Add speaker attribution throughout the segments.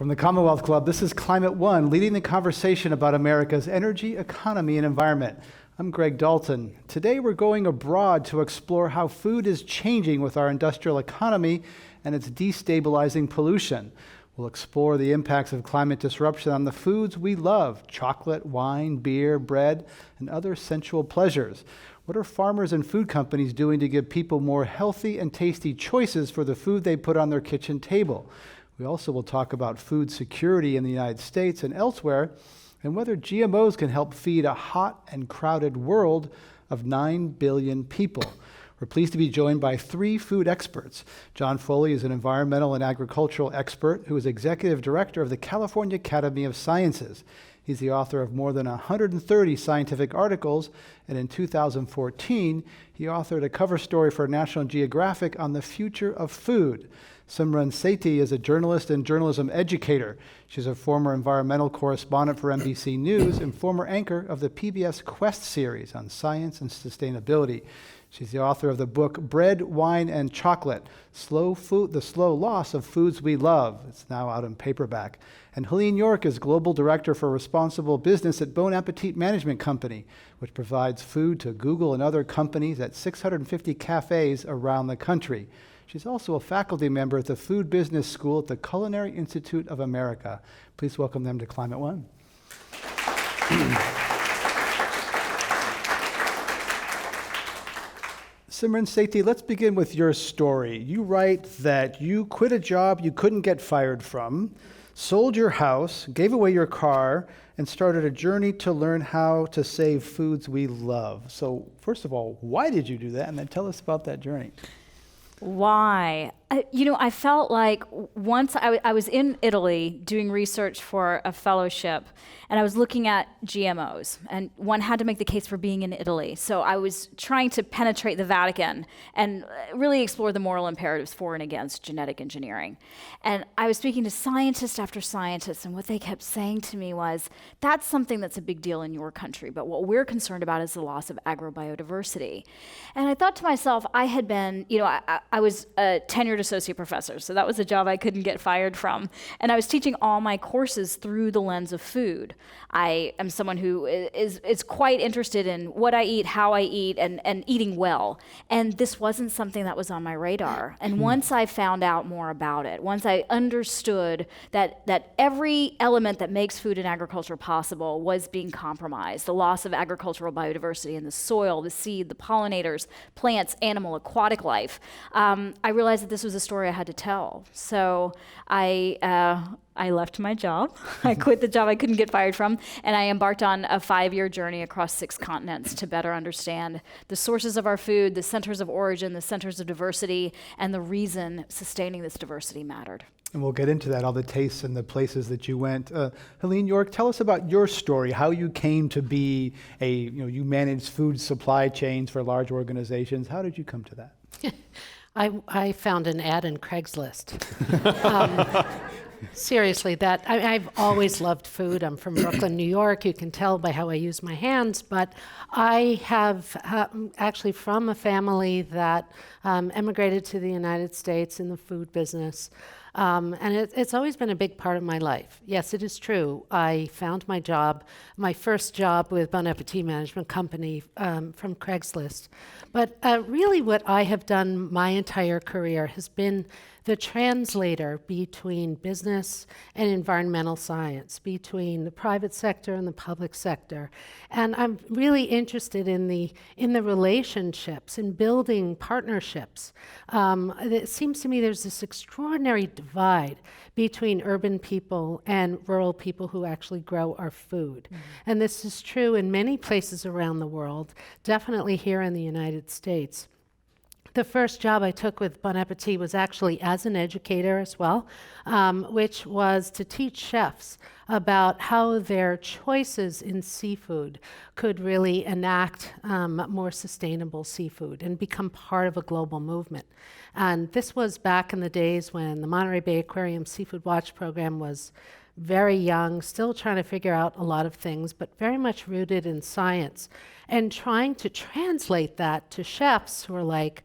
Speaker 1: From the Commonwealth Club, this is Climate One, leading the conversation about America's energy, economy, and environment. I'm Greg Dalton. Today we're going abroad to explore how food is changing with our industrial economy and its destabilizing pollution. We'll explore the impacts of climate disruption on the foods we love: chocolate, wine, beer, bread, and other sensual pleasures. What are farmers and food companies doing to give people more healthy and tasty choices for the food they put on their kitchen table? We also will talk about food security in the United States and elsewhere, and whether GMOs can help feed a hot and crowded world of 9 billion people. We're pleased to be joined by three food experts. John Foley is an environmental and agricultural expert who is executive director of the California Academy of Sciences. He's the author of more than 130 scientific articles, and in 2014, he authored a cover story for National Geographic on the future of food. Simran Sethi is a journalist and journalism educator. She's a former environmental correspondent for NBC News and former anchor of the PBS Quest series on science and sustainability. She's the author of the book Bread, Wine, and Chocolate: The Slow Loss of Foods We Love. It's now out in paperback. And Helene York is Global Director for Responsible Business at Bon Appetit Management Company, which provides food to Google and other companies at 650 cafes around the country. She's also a faculty member at the Food Business School at the Culinary Institute of America. Please welcome them to Climate One. Simran Sethi, let's begin with your story. You write that you quit a job you couldn't get fired from, sold your house, gave away your car, and started a journey to learn how to save foods we love. So first of all, why did you do that? And then tell us about that journey.
Speaker 2: Why? I felt like once I was in Italy doing research for a fellowship, and I was looking at GMOs, and one had to make the case for being in Italy. So I was trying to penetrate the Vatican and really explore the moral imperatives for and against genetic engineering. And I was speaking to scientist after scientist, and what they kept saying to me was, that's something that's a big deal in your country, but what we're concerned about is the loss of agrobiodiversity. And I thought to myself, I had been, I was a tenured associate professor, so that was a job I couldn't get fired from. And I was teaching all my courses through the lens of food. I am someone who is quite interested in what I eat, how I eat, and eating well. And this wasn't something that was on my radar. And once I found out more about it, once I understood that every element that makes food and agriculture possible was being compromised, the loss of agricultural biodiversity in the soil, the seed, the pollinators, plants, animal, aquatic life, I realized that this was a story I had to tell. So I left my job. I quit the job I couldn't get fired from, and I embarked on a 5-year journey across 6 continents to better understand the sources of our food, the centers of origin, the centers of diversity, and the reason sustaining this diversity mattered.
Speaker 1: And we'll get into that, all the tastes and the places that you went. Helene York, tell us about your story, how you came to be you manage food supply chains for large organizations. How did you come to that?
Speaker 3: I found an ad in Craigslist. Seriously, I've always loved food. I'm from Brooklyn, New York. You can tell by how I use my hands, but I have actually from a family that emigrated to the United States in the food business. And it's always been a big part of my life. Yes, it is true. I found my first job with Bon Appetit Management Company from Craigslist. But really what I have done my entire career has been the translator between business and environmental science, between the private sector and the public sector. And I'm really interested in the relationships, in building partnerships. It seems to me there's this extraordinary divide between urban people and rural people who actually grow our food. Mm-hmm. And this is true in many places around the world, definitely here in the United States. The first job I took with Bon Appetit was actually as an educator as well, which was to teach chefs about how their choices in seafood could really enact more sustainable seafood and become part of a global movement. And this was back in the days when the Monterey Bay Aquarium Seafood Watch program was very young, still trying to figure out a lot of things, but very much rooted in science, and trying to translate that to chefs who are like,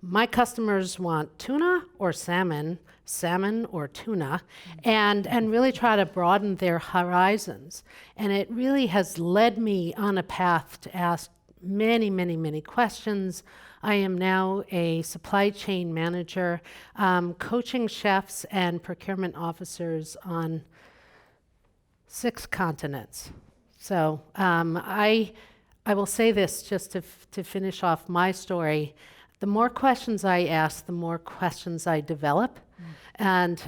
Speaker 3: my customers want tuna or salmon, salmon or tuna, and really try to broaden their horizons. And it really has led me on a path to ask many, many, many questions. I am now a supply chain manager, coaching chefs and procurement officers on 6 continents. So I will say this just to finish off my story. The more questions I ask, the more questions I develop. And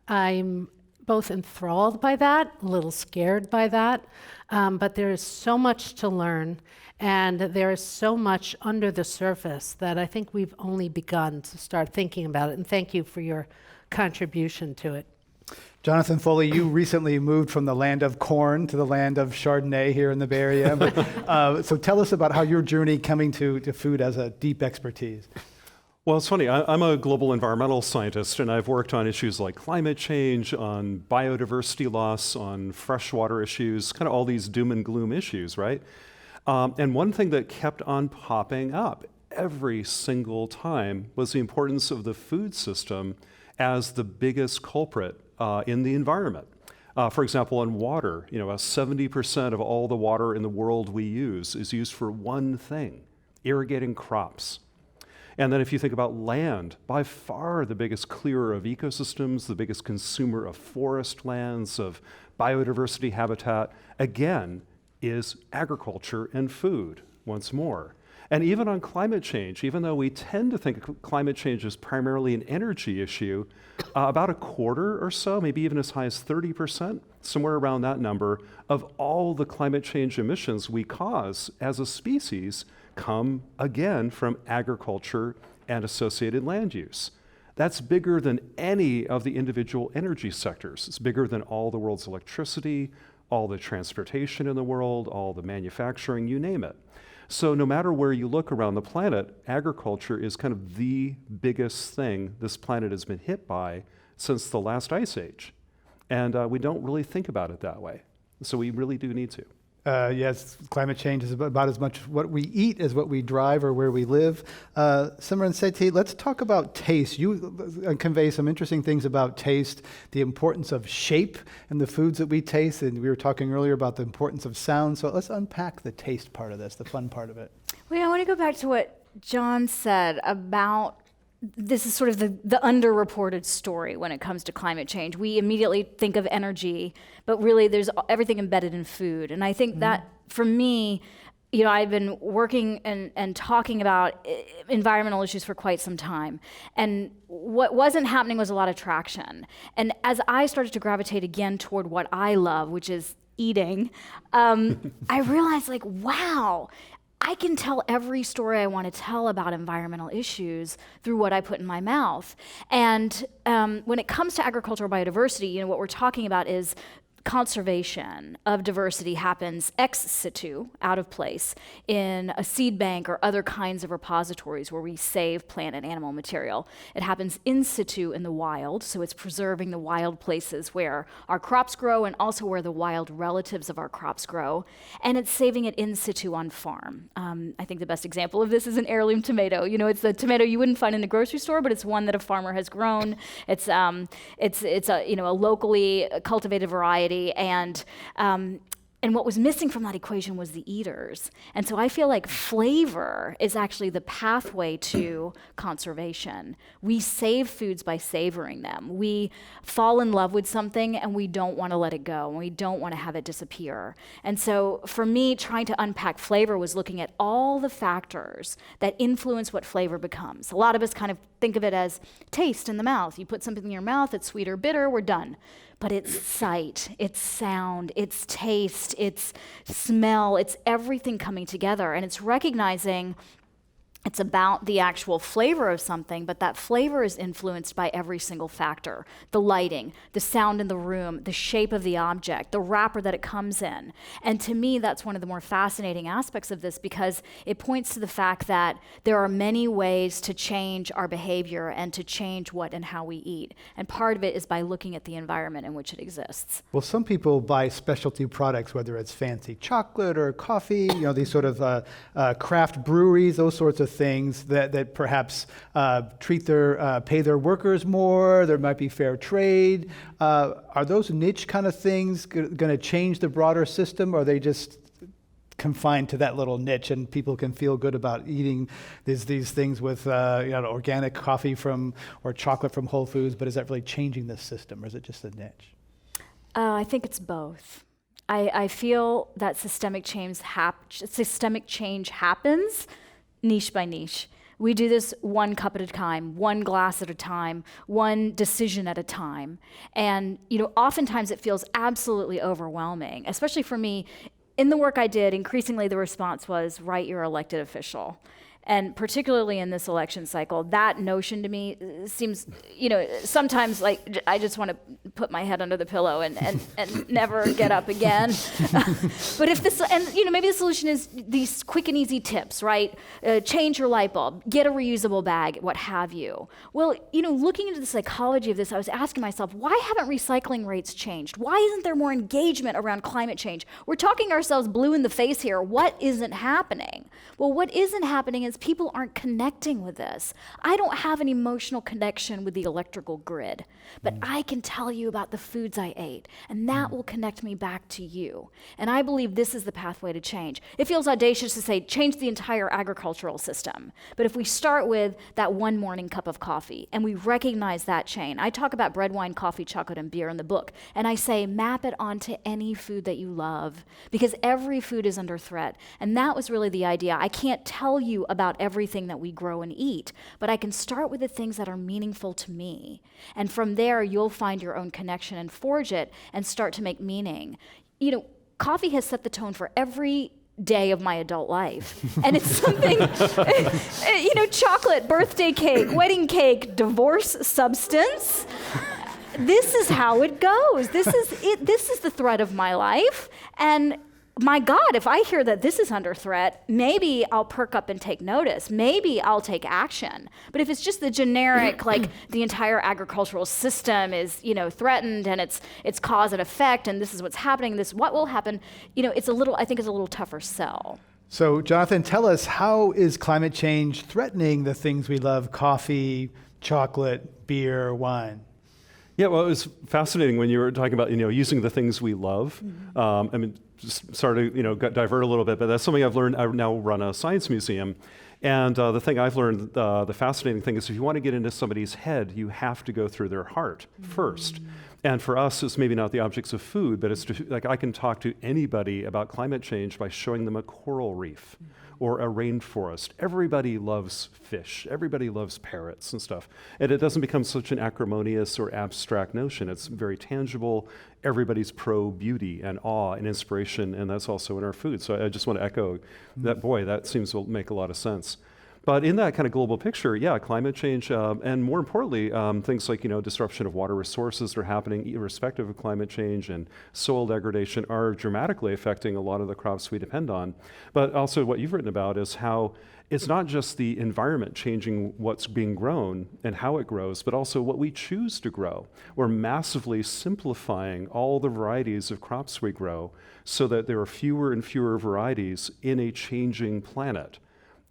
Speaker 3: I'm both enthralled by that, a little scared by that, but there is so much to learn, and there is so much under the surface that I think we've only begun to start thinking about it. And thank you for your contribution to it.
Speaker 1: Jonathan Foley, you recently moved from the land of corn to the land of Chardonnay here in the Bay Area. So tell us about how your journey coming to food as a deep expertise.
Speaker 4: Well, it's funny. I'm a global environmental scientist, and I've worked on issues like climate change, on biodiversity loss, on freshwater issues, kind of all these doom and gloom issues, right? And one thing that kept on popping up every single time was the importance of the food system as the biggest culprit in the environment. For example, on water, 70% of all the water in the world we use is used for one thing, irrigating crops. And then if you think about land, by far the biggest clearer of ecosystems, the biggest consumer of forest lands, of biodiversity habitat, again, is agriculture and food, once more. And even on climate change, even though we tend to think of climate change as primarily an energy issue, about a quarter or so, maybe even as high as 30%, somewhere around that number, of all the climate change emissions we cause as a species come again from agriculture and associated land use. That's bigger than any of the individual energy sectors. It's bigger than all the world's electricity, all the transportation in the world, all the manufacturing, you name it. So no matter where you look around the planet, agriculture is kind of the biggest thing this planet has been hit by since the last ice age. And we don't really think about it that way. So we really do need to.
Speaker 1: Yes, climate change is about as much what we eat as what we drive or where we live. Simran Sethi, let's talk about taste. You convey some interesting things about taste, the importance of shape in the foods that we taste, and we were talking earlier about the importance of sound. So let's unpack the taste part of this, the fun part of it.
Speaker 2: Well, I want to go back to what John said about this is sort of the underreported story when it comes to climate change. We immediately think of energy, but really there's everything embedded in food. And I think that for me, I've been working and talking about environmental issues for quite some time. And what wasn't happening was a lot of traction. And as I started to gravitate again toward what I love, which is eating, I realized wow, I can tell every story I want to tell about environmental issues through what I put in my mouth. And when it comes to agricultural biodiversity, what we're talking about is conservation of diversity happens ex situ, out of place, in a seed bank or other kinds of repositories where we save plant and animal material. It happens in situ in the wild, so it's preserving the wild places where our crops grow and also where the wild relatives of our crops grow, and it's saving it in situ on farm. I think the best example of this is an heirloom tomato. It's a tomato you wouldn't find in the grocery store, but it's one that a farmer has grown. It's a locally cultivated variety. And what was missing from that equation was the eaters. And so I feel like flavor is actually the pathway to conservation. We save foods by savoring them. We fall in love with something and we don't want to let it go, and we don't want to have it disappear. And so for me, trying to unpack flavor was looking at all the factors that influence what flavor becomes. A lot of us kind of think of it as taste in the mouth. You put something in your mouth, it's sweet or bitter, we're done. But it's sight, it's sound, it's taste, it's smell, it's everything coming together. And it's recognizing it's about the actual flavor of something, but that flavor is influenced by every single factor. The lighting, the sound in the room, the shape of the object, the wrapper that it comes in. And to me, that's one of the more fascinating aspects of this, because it points to the fact that there are many ways to change our behavior and to change what and how we eat. And part of it is by looking at the environment in which it exists.
Speaker 1: Well, some people buy specialty products, whether it's fancy chocolate or coffee, these sort of craft breweries, those sorts of things that perhaps pay their workers more. There might be fair trade. Are those niche kind of things going to change the broader system, or are they just confined to that little niche, and people can feel good about eating these things with organic coffee or chocolate from Whole Foods? But is that really changing the system, or is it just a niche?
Speaker 2: I think it's both. I feel that systemic change happens niche by niche. We do this one cup at a time, one glass at a time, one decision at a time. And oftentimes it feels absolutely overwhelming, especially for me. In the work I did, increasingly the response was, write your elected official. And particularly in this election cycle, that notion to me seems, sometimes like I just want to put my head under the pillow and never get up again. But maybe the solution is these quick and easy tips, right? Change your light bulb, get a reusable bag, what have you. Well, looking into the psychology of this, I was asking myself, why haven't recycling rates changed? Why isn't there more engagement around climate change? We're talking ourselves blue in the face here. What isn't happening? Well, what isn't happening is people aren't connecting with this. I don't have an emotional connection with the electrical grid, but I can tell you about the foods I ate, and that will connect me back to you. And I believe this is the pathway to change. It feels audacious to say change the entire agricultural system, but if we start with that one morning cup of coffee and we recognize that chain, I talk about bread, wine, coffee, chocolate, and beer in the book, and I say map it onto any food that you love, because every food is under threat. And that was really the idea. I can't tell you about everything that we grow and eat, but I can start with the things that are meaningful to me. And from there, you'll find your own connection and forge it and start to make meaning. Coffee has set the tone for every day of my adult life. And it's something, chocolate, birthday cake, wedding cake, divorce substance. This is how it goes. This is it. This is the thread of my life. And my God, if I hear that this is under threat, maybe I'll perk up and take notice. Maybe I'll take action. But if it's just the generic, like the entire agricultural system is, threatened, and it's cause and effect, and this is what's happening, this is what will happen, I think it's a little tougher sell.
Speaker 1: So, Jonathan, tell us, how is climate change threatening the things we love: coffee, chocolate, beer, wine?
Speaker 4: Yeah, well, it was fascinating when you were talking about, using the things we love. Just sorry to, divert a little bit, but that's something I've learned. I now run a science museum. And the thing I've learned, the fascinating thing is if you want to get into somebody's head, you have to go through their heart first. And for us, it's maybe not the objects of food, but it's I can talk to anybody about climate change by showing them a coral reef or a rainforest. Everybody loves fish. Everybody loves parrots and stuff. And it doesn't become such an acrimonious or abstract notion. It's very tangible. Everybody's pro beauty and awe and inspiration, and that's also in our food. So I just want to echo that, that seems to make a lot of sense. But in that kind of global picture, climate change, and more importantly, things like disruption of water resources that are happening irrespective of climate change, and soil degradation are dramatically affecting a lot of the crops we depend on. But also what you've written about is how it's not just the environment changing what's being grown and how it grows, but also what we choose to grow. We're massively simplifying all the varieties of crops we grow so that there are fewer and fewer varieties in a changing planet.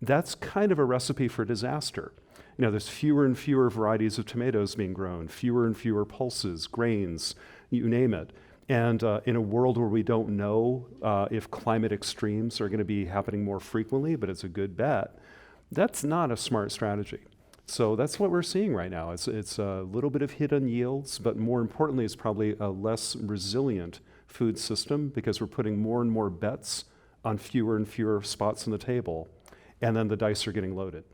Speaker 4: That's kind of a recipe for disaster. There's fewer and fewer varieties of tomatoes being grown, fewer and fewer pulses, grains, you name it. And in a world where we don't know if climate extremes are going to be happening more frequently, but it's a good bet, that's not a smart strategy. So that's what we're seeing right now. It's a little bit of hit on yields, but more importantly, it's probably a less resilient food system because we're putting more and more bets on fewer and fewer spots on the table. And then the dice are getting loaded.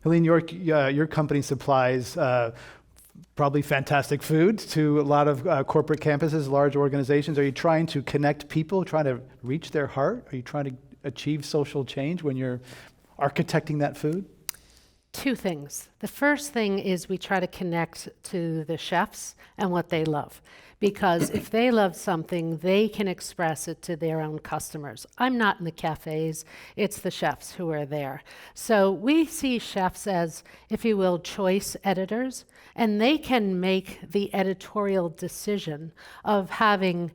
Speaker 1: Helene, your company supplies probably fantastic food to a lot of corporate campuses, large organizations. Are you trying to connect people, trying to reach their heart? Are you trying to achieve social change when you're architecting that food?
Speaker 3: Two things. The first thing is we try to connect to the chefs and what they love. Because if they love something, they can express it to their own customers. I'm not in the cafes, it's the chefs who are there. So we see chefs as, if you will, choice editors, and they can make the editorial decision of having,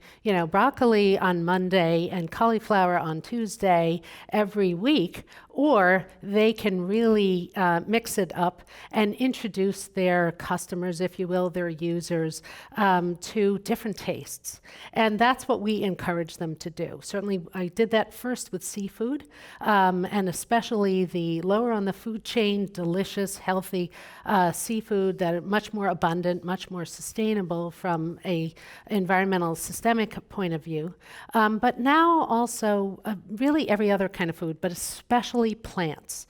Speaker 3: broccoli on Monday and cauliflower on Tuesday every week, or they can really mix it up and introduce their customers, if you will, their users, to different tastes. And that's what we encourage them to do. Certainly, I did that first with seafood, and especially the lower on the food chain, delicious, healthy seafood that are much more abundant, much more sustainable from a environmental systemic point of view. But now also really every other kind of food, but especially plants,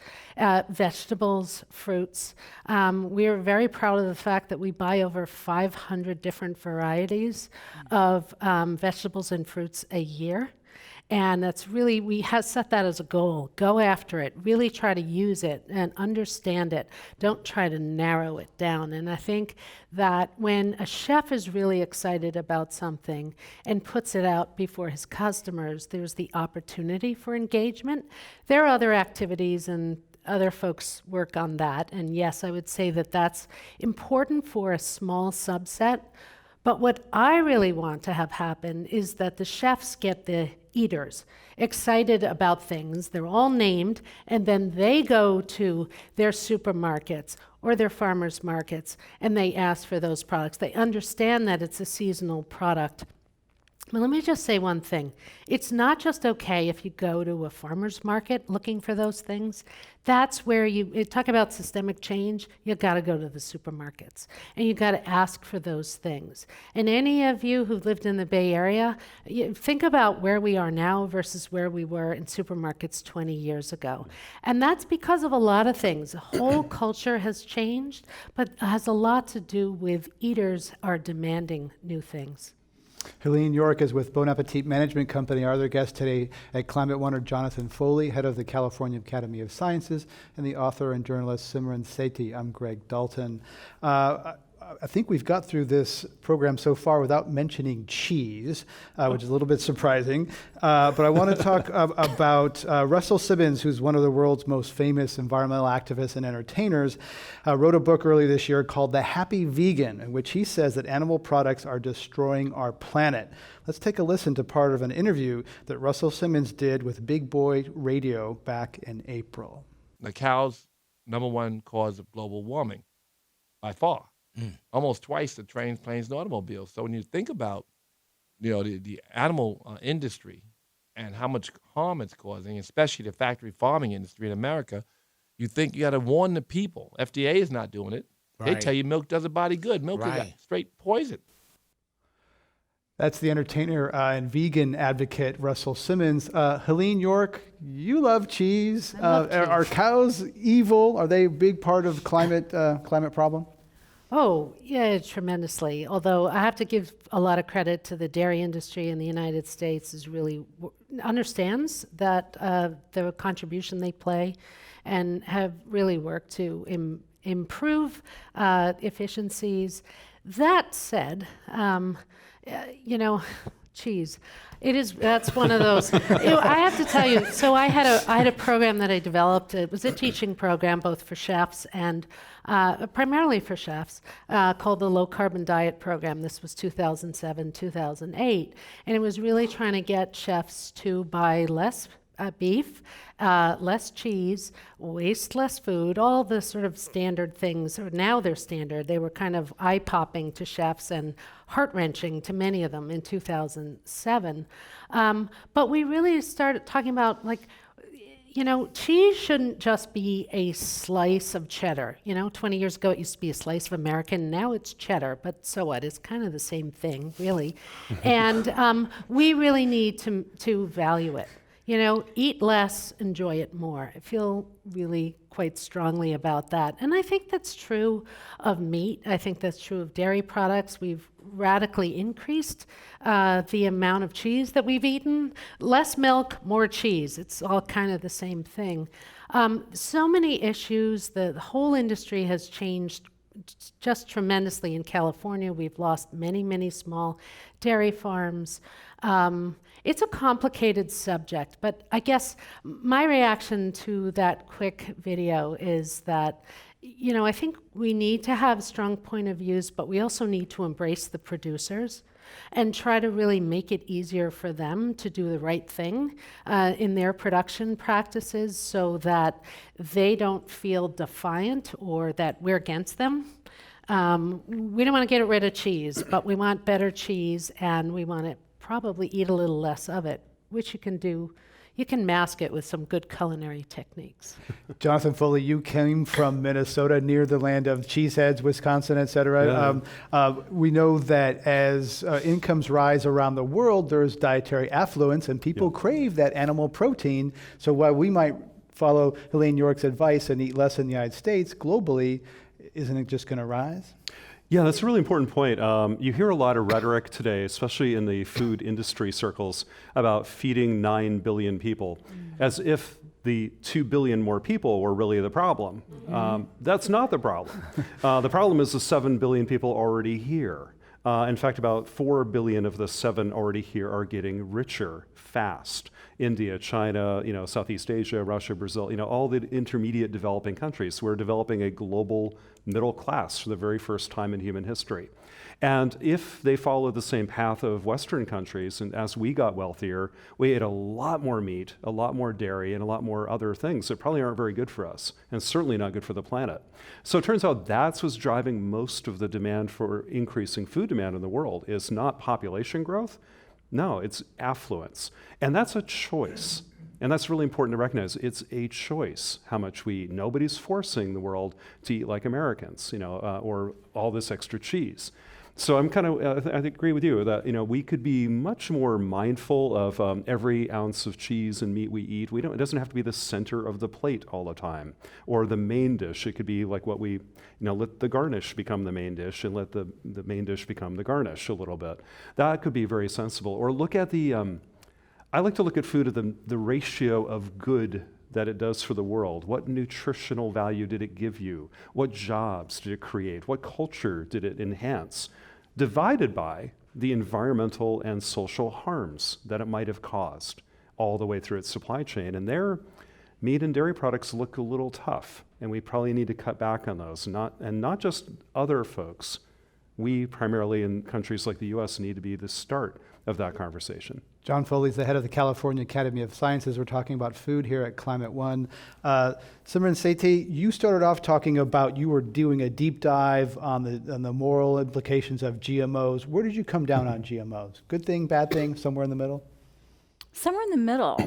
Speaker 3: vegetables, fruits. We're very proud of the fact that we buy over 500 different varieties of vegetables and fruits a year. And that's really, we have set that as a goal. Go after it. Really try to use it and understand it. Don't try to narrow it down. And I think that when a chef is really excited about something and puts it out before his customers, there's the opportunity for engagement. There are other activities and other folks work on that. And yes, I would say that that's important for a small subset. But what I really want to have happen is that the chefs get the eaters excited about things. They're all named, and then they go to their supermarkets or their farmers markets and they ask for those products. They understand that it's a seasonal product. But let me just say one thing. It's not just okay if you go to a farmer's market looking for those things. That's where you talk about systemic change. You've got to go to the supermarkets and you've got to ask for those things. And any of you who've lived in the Bay Area, think about where we are now versus where we were in supermarkets 20 years ago. And that's because of a lot of things. The whole culture has changed, but it has a lot to do with eaters are demanding new things.
Speaker 1: Helene York is with Bon Appetit Management Company. Our other guest today at Climate One are Jonathan Foley, head of the California Academy of Sciences, and the author and journalist Simran Sethi. I'm Greg Dalton. I think we've got through this program so far without mentioning cheese, which is a little bit surprising. But I want to talk about Russell Simmons, who's one of the world's most famous environmental activists and entertainers, wrote a book earlier this year called The Happy Vegan, in which he says that animal products are destroying our planet. Let's take a listen to part of an interview that Russell Simmons did with Big Boy Radio back in April.
Speaker 5: The cow's number one cause of global warming by far. Almost twice the trains, planes, and automobiles. So when you think about, the animal industry and how much harm it's causing, especially the factory farming industry in America, you think you got to warn the people. FDA is not doing it. They tell you milk does a body good. Milk is straight poison.
Speaker 1: That's the entertainer and vegan advocate, Russell Simmons. Helene York, you love cheese. Are cows evil? Are they a big part of climate problem?
Speaker 3: Oh, yeah, tremendously. Although I have to give a lot of credit to the dairy industry in the United States is really understands that the contribution they play and have really worked to improve efficiencies. That said, cheese. That's one of those. I have to tell you, so I had a program that I developed. It was a teaching program both for chefs and primarily for chefs, called the Low Carbon Diet Program. This was 2007, 2008. And it was really trying to get chefs to buy less beef, less cheese, waste less food, all the sort of standard things. Or now they're standard. They were kind of eye-popping to chefs and heart-wrenching to many of them in 2007. But we really started talking about, cheese shouldn't just be a slice of cheddar. 20 years ago it used to be a slice of American. Now it's cheddar, but so what? It's kind of the same thing, really. And we really need to value it. Eat less, enjoy it more. I feel really quite strongly about that. And I think that's true of meat. I think that's true of dairy products. We've radically increased the amount of cheese that we've eaten. Less milk, more cheese. It's all kind of the same thing. So many issues. The whole industry has changed just tremendously in California. We've lost many, many small dairy farms. It's a complicated subject, but I guess my reaction to that quick video is that, I think we need to have strong point of views, but we also need to embrace the producers. and try to really make it easier for them to do the right thing in their production practices so that they don't feel defiant or that we're against them. We don't want to get rid of cheese, but we want better cheese, and we want to probably eat a little less of it, which you can do. You can mask it with some good culinary techniques.
Speaker 1: Jonathan Foley, you came from Minnesota, near the land of cheeseheads, Wisconsin, et cetera.
Speaker 4: Yeah.
Speaker 1: We know that as incomes rise around the world, there's dietary affluence, and people crave that animal protein. So while we might follow Helene York's advice and eat less in the United States, globally, isn't it just going to rise?
Speaker 4: Yeah, that's a really important point. You hear a lot of rhetoric today, especially in the food industry circles, about feeding 9 billion people, as if the 2 billion more people were really the problem. That's not the problem. The problem is the 7 billion people already here. In fact, about 4 billion of the 7 already here are getting richer fast. India, China, Southeast Asia, Russia, Brazil, all the intermediate developing countries. We're developing a global middle class for the very first time in human history. And if they follow the same path of Western countries, and as we got wealthier, we ate a lot more meat, a lot more dairy, and a lot more other things that probably aren't very good for us, and certainly not good for the planet. So it turns out that's what's driving most of the demand for increasing food demand in the world, is not population growth. No, it's affluence. And that's a choice. And that's really important to recognize. It's a choice how much we eat. Nobody's forcing the world to eat like Americans, or all this extra cheese. So I'm I agree with you that we could be much more mindful of every ounce of cheese and meat we eat. It doesn't have to be the center of the plate all the time, or the main dish. It could be like what we let the garnish become the main dish, and let the main dish become the garnish a little bit. That could be very sensible. Or look at I like to look at food at the ratio of good that it does for the world. What nutritional value did it give you? What jobs did it create? What culture did it enhance? Divided by the environmental and social harms that it might have caused all the way through its supply chain. And there, meat and dairy products look a little tough, and we probably need to cut back on those. Not just other folks. We, primarily in countries like the US, need to be the start of that conversation.
Speaker 1: John Foley's the head of the California Academy of Sciences. We're talking about food here at Climate One. Simran Sethi, you started off talking about you were doing a deep dive on the moral implications of GMOs. Where did you come down on GMOs? Good thing, bad thing, somewhere in the middle?
Speaker 2: Somewhere in the middle,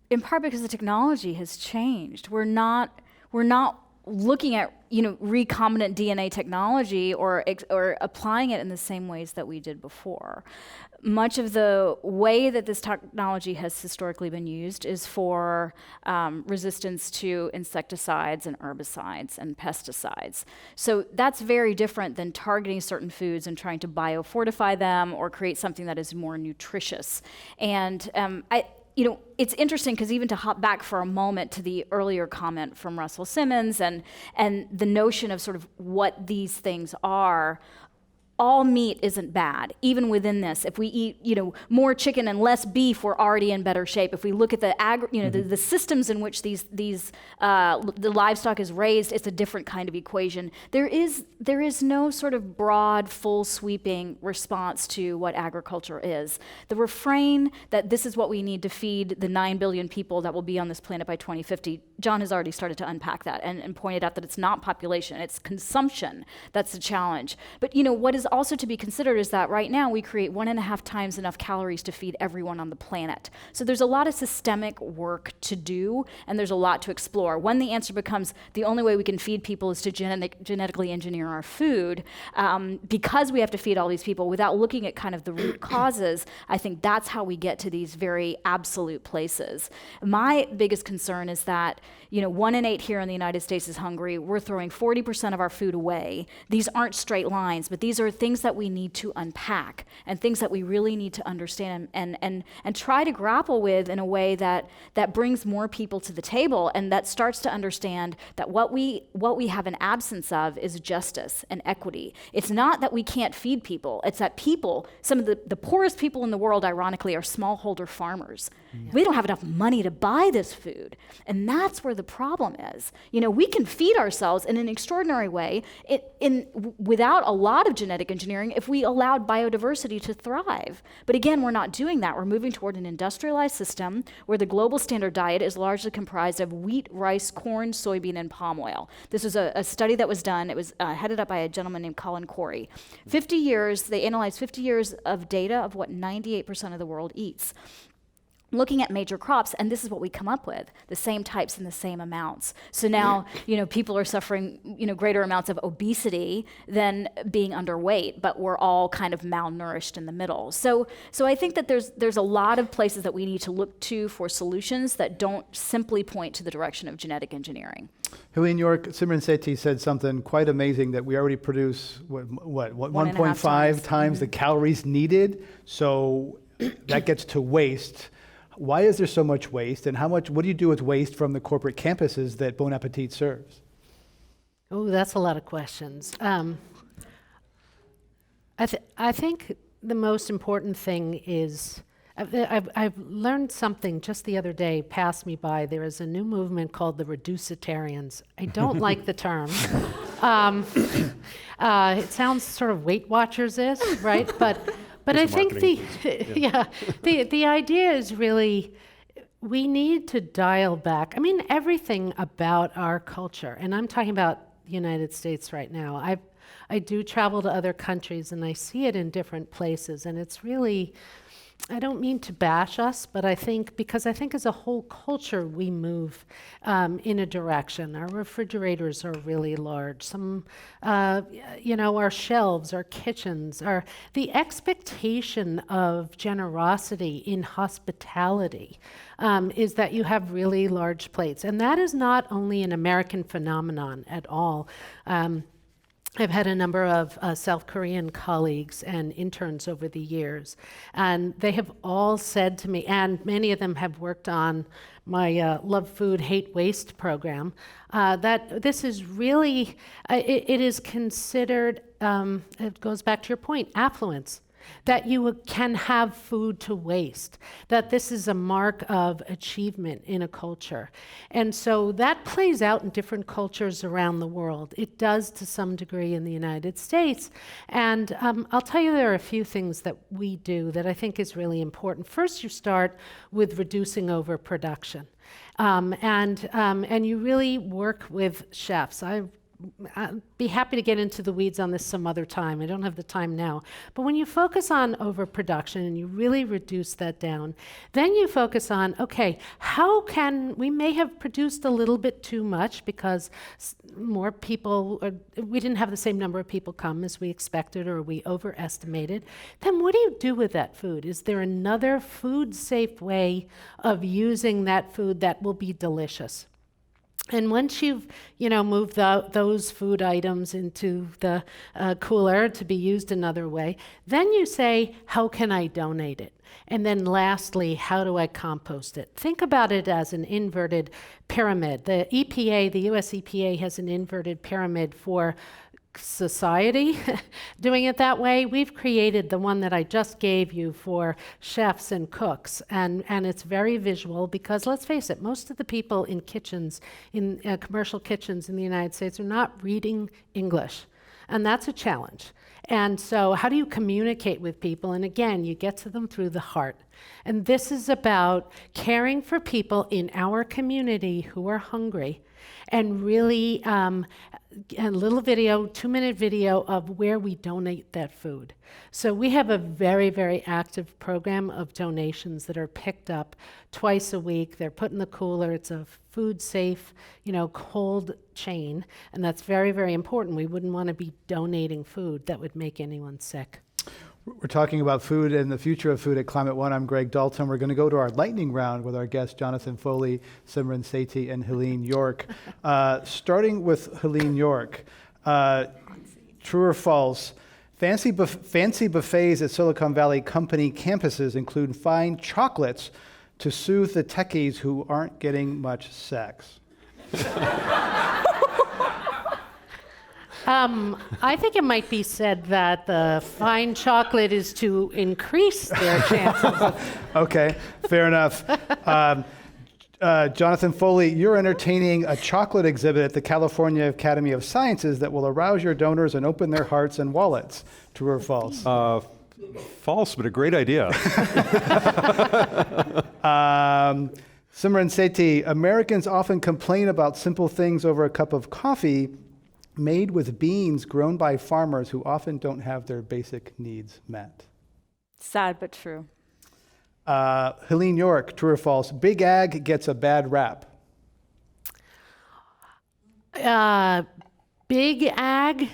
Speaker 2: in part because the technology has changed. We're not looking at recombinant DNA technology or applying it in the same ways that we did before. Much of the way that this technology has historically been used is for resistance to insecticides and herbicides and pesticides. So that's very different than targeting certain foods and trying to biofortify them or create something that is more nutritious. And it's interesting because even to hop back for a moment to the earlier comment from Russell Simmons and the notion of sort of what these things are, all meat isn't bad. Even within this, if we eat, more chicken and less beef, we're already in better shape. If we look at the systems in which the livestock is raised, it's a different kind of equation. There is no sort of broad, full sweeping response to what agriculture is. The refrain that this is what we need to feed the 9 billion people that will be on this planet by 2050, John has already started to unpack that and pointed out that it's not population, it's consumption that's the challenge. But what is also to be considered is that right now we create 1.5 times enough calories to feed everyone on the planet. So there's a lot of systemic work to do, and there's a lot to explore. When the answer becomes the only way we can feed people is to genetically engineer our food, because we have to feed all these people without looking at kind of the root causes, I think that's how we get to these very absolute places. My biggest concern is that 1 in 8 here in the United States is hungry. We're throwing 40% of our food away. These aren't straight lines, but these are things that we need to unpack and things that we really need to understand and try to grapple with in a way that brings more people to the table and that starts to understand that what we have an absence of is justice and equity. It's not that we can't feed people. It's that people, some of the poorest people in the world, ironically, are smallholder farmers. Yeah. We don't have enough money to buy this food. And that's where the problem is. We can feed ourselves in an extraordinary way without a lot of genetic genetic engineering if we allowed biodiversity to thrive. But again, we're not doing that. We're moving toward an industrialized system where the global standard diet is largely comprised of wheat, rice, corn, soybean, and palm oil. This was a study that was done. It was headed up by a gentleman named Colin Corey. 50 years, they analyzed 50 years of data of what 98% of the world eats. Looking at major crops, and this is what we come up with, the same types and the same amounts. So now, people are suffering, greater amounts of obesity than being underweight, but we're all kind of malnourished in the middle. So I think that there's a lot of places that we need to look to for solutions that don't simply point to the direction of genetic engineering.
Speaker 1: Helene York, Simran Sethi said something quite amazing, that we already produce, what 1.5 times the calories needed, so that gets to waste. Why is there so much waste, and what do you do with waste from the corporate campuses that Bon Appetit serves?
Speaker 3: Oh, that's a lot of questions. I think the most important thing is, I've learned something just the other day, passed me by. There is a new movement called the Reducitarians. I don't like the term. It sounds sort of Weight Watchers-ish, right? But I think the idea is really, we need to dial back. I mean, everything about our culture, and I'm talking about the United States right now. I do travel to other countries, and I see it in different places, and it's really, I don't mean to bash us, but I think as a whole culture, we move in a direction. Our refrigerators are really large. Some, our shelves, our kitchens, the expectation of generosity in hospitality is that you have really large plates. And that is not only an American phenomenon at all. I've had a number of South Korean colleagues and interns over the years, and they have all said to me, and many of them have worked on my Love Food, Hate Waste program, that this is really, it is considered, it goes back to your point, affluence. That you can have food to waste, that this is a mark of achievement in a culture. And so that plays out in different cultures around the world. It does to some degree in the United States. And I'll tell you, there are a few things that we do that I think is really important. First, you start with reducing overproduction. And you really work with chefs. I'd be happy to get into the weeds on this some other time. I don't have the time now. But when you focus on overproduction and you really reduce that down, then you focus on, okay, we may have produced a little bit too much because more people, we didn't have the same number of people come as we expected, or we overestimated. Then what do you do with that food? Is there another food-safe way of using that food that will be delicious? And once you've, moved those food items into the cooler to be used another way, then you say, how can I donate it? And then lastly, how do I compost it? Think about it as an inverted pyramid. The US EPA has an inverted pyramid for society doing it that way. We've created the one that I just gave you for chefs and cooks, and it's very visual because, let's face it, most of the people in kitchens, in commercial kitchens in the United States, are not reading English, and that's a challenge. And so how do you communicate with people? And again, you get to them through the heart. And this is about caring for people in our community who are hungry, and really a little video, 2-minute video of where we donate that food. So we have a very, very active program of donations that are picked up twice a week. They're put in the cooler. It's a food safe, cold chain. And that's very, very important. We wouldn't want to be donating food that would make anyone sick.
Speaker 1: We're talking about food and the future of food at Climate One. I'm Greg Dalton. We're going to go to our lightning round with our guests, Jonathan Foley, Simran Sethi, and Helene York. Starting with Helene York, true or false, fancy buffets at Silicon Valley company campuses include fine chocolates to soothe the techies who aren't getting much sex.
Speaker 3: I think it might be said that the fine chocolate is to increase their chances of...
Speaker 1: Okay, fair enough. Jonathan Foley, you're entertaining a chocolate exhibit at the California Academy of Sciences that will arouse your donors and open their hearts and wallets. True or false?
Speaker 4: False, but a great idea.
Speaker 1: Simran Sethi, Americans often complain about simple things over a cup of coffee made with beans grown by farmers who often don't have their basic needs met.
Speaker 2: Sad but true.
Speaker 1: Helene York, true or false? Big Ag gets a bad rap.
Speaker 3: Big ag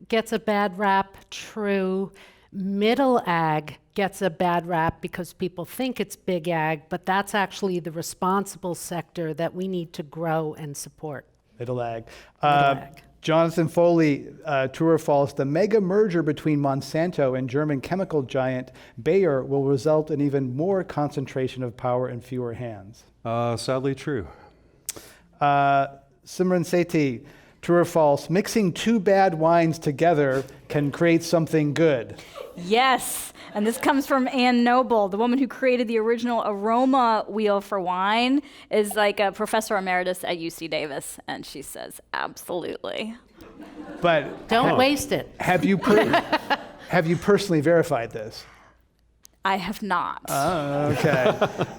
Speaker 3: gets a bad rap, true. Middle ag gets a bad rap because people think it's big ag, but that's actually the responsible sector that we need to grow and support.
Speaker 1: Middle Ag.
Speaker 3: Ag.
Speaker 1: Jonathan Foley, true or false? The mega merger between Monsanto and German chemical giant Bayer will result in even more concentration of power in fewer hands.
Speaker 4: Sadly true.
Speaker 1: Simran Sethi, true or false? Mixing two bad wines together can create something good.
Speaker 2: Yes, and this comes from Ann Noble, the woman who created the original aroma wheel for wine, is like a professor emeritus at UC Davis, and she says absolutely.
Speaker 1: But
Speaker 3: Don't waste it.
Speaker 1: have you personally verified this?
Speaker 2: I have not.
Speaker 1: Okay.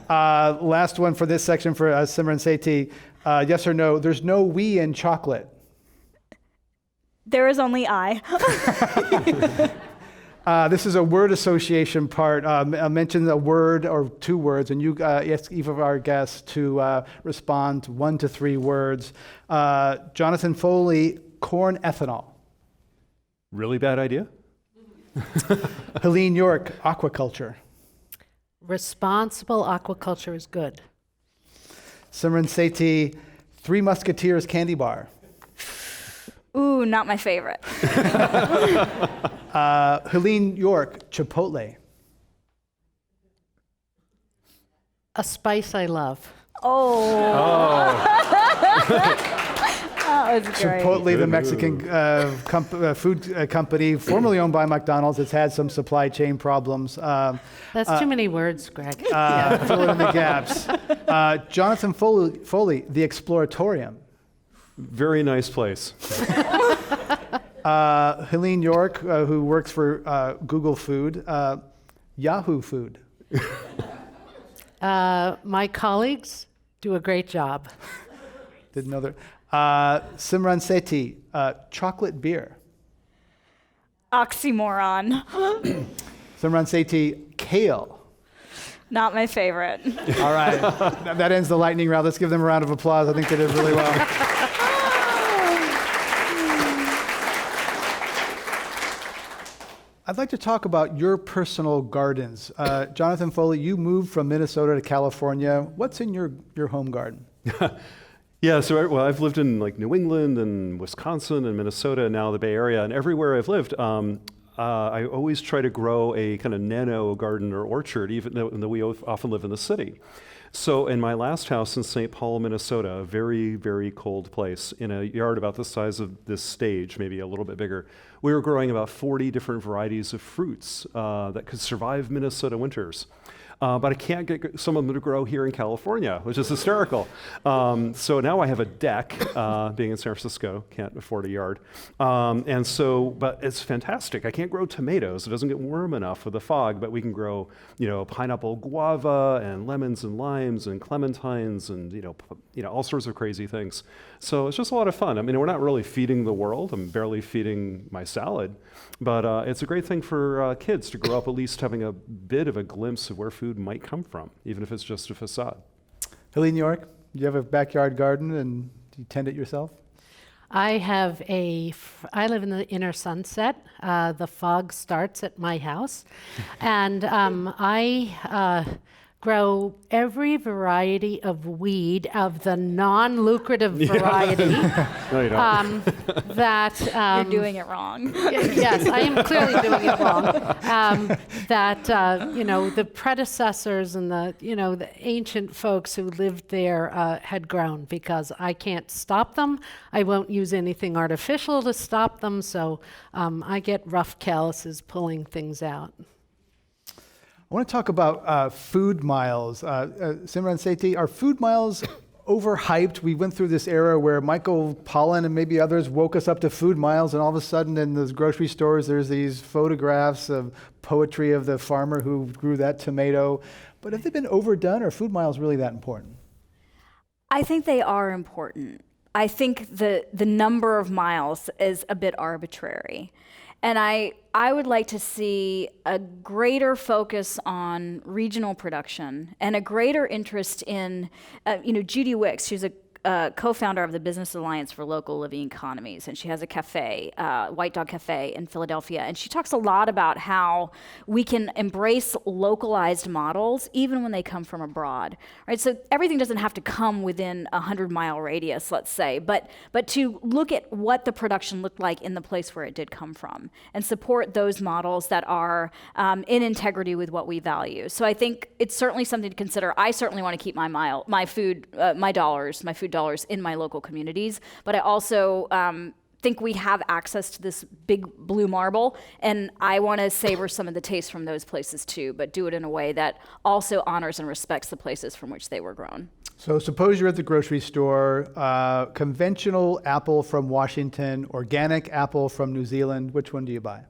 Speaker 1: Last one for this section for Simran Sethi. Yes or no? There's no we in chocolate.
Speaker 2: There is only I.
Speaker 1: This is a word association part. I'll mention a word or two words, and you ask each of our guests to respond 1 to 3 words. Jonathan Foley, corn ethanol.
Speaker 4: Really bad idea?
Speaker 1: Helene York, aquaculture.
Speaker 3: Responsible aquaculture is good.
Speaker 1: Simran Sethi, Three Musketeers candy bar.
Speaker 2: Ooh, not my favorite.
Speaker 1: Helene York, Chipotle.
Speaker 3: A spice I love.
Speaker 2: Oh. That was great.
Speaker 1: Chipotle, the Mexican food company, formerly owned by McDonald's, has had some supply chain problems.
Speaker 3: That's too many words, Greg.
Speaker 1: Fill in the gaps. Jonathan Foley, the Exploratorium.
Speaker 4: Very nice place.
Speaker 1: Helene York, who works for Google Food, Yahoo Food.
Speaker 3: My colleagues do a great job.
Speaker 1: Didn't know that. Simran Sethi, chocolate beer.
Speaker 2: Oxymoron.
Speaker 1: Simran Sethi, kale.
Speaker 2: Not my favorite.
Speaker 1: All right, that ends the lightning round. Let's give them a round of applause. I think they did really well. I'd like to talk about your personal gardens. Jonathan Foley, you moved from Minnesota to California. What's in your home garden?
Speaker 4: Yeah, so I've lived in like New England and Wisconsin and Minnesota and now the Bay Area, and everywhere I've lived, I always try to grow a kind of nano garden or orchard, even though we often live in the city. So in my last house in St. Paul, Minnesota, a very, very cold place, in a yard about the size of this stage, maybe a little bit bigger, we were growing about 40 different varieties of fruits that could survive Minnesota winters. But I can't get some of them to grow here in California, which is hysterical. So now I have a deck, being in San Francisco, can't afford a yard. But it's fantastic. I can't grow tomatoes. It doesn't get warm enough with the fog, but we can grow, pineapple guava and lemons and limes and clementines and, all sorts of crazy things. So it's just a lot of fun. I mean, we're not really feeding the world. I'm barely feeding my salad, but it's a great thing for kids to grow up at least having a bit of a glimpse of where food might come from, even if it's just a facade.
Speaker 1: Helene York, do you have a backyard garden and do you tend it yourself?
Speaker 3: I live in the inner Sunset. The fog starts at my house. And I grow every variety of weed of the non-lucrative variety.
Speaker 4: No, you don't.
Speaker 2: You're doing it wrong.
Speaker 3: Yes, I am clearly doing it wrong. The predecessors and the ancient folks who lived there had grown, because I can't stop them. I won't use anything artificial to stop them, so I get rough calluses pulling things out.
Speaker 1: I want to talk about food miles. Simran Sethi, are food miles overhyped? We went through this era where Michael Pollan and maybe others woke us up to food miles, and all of a sudden in those grocery stores there's these photographs of poetry of the farmer who grew that tomato. But have they been overdone? Or are food miles really that important?
Speaker 2: I think they are important. I think the number of miles is a bit arbitrary. And I would like to see a greater focus on regional production and a greater interest in, Judy Wicks, she's a co-founder of the Business Alliance for Local Living Economies, and she has a cafe, White Dog Cafe in Philadelphia, and she talks a lot about how we can embrace localized models even when they come from abroad, right? So everything doesn't have to come within a 100-mile radius, let's say, but to look at what the production looked like in the place where it did come from and support those models that are in integrity with what we value. So I think it's certainly something to consider. I certainly want to keep my food dollars in my local communities, but I also think we have access to this big blue marble, and I want to savor some of the taste from those places too, but do it in a way that also honors and respects the places from which they were grown.
Speaker 1: So suppose you're at the grocery store, conventional apple from Washington, organic apple from New Zealand. Which one do you buy?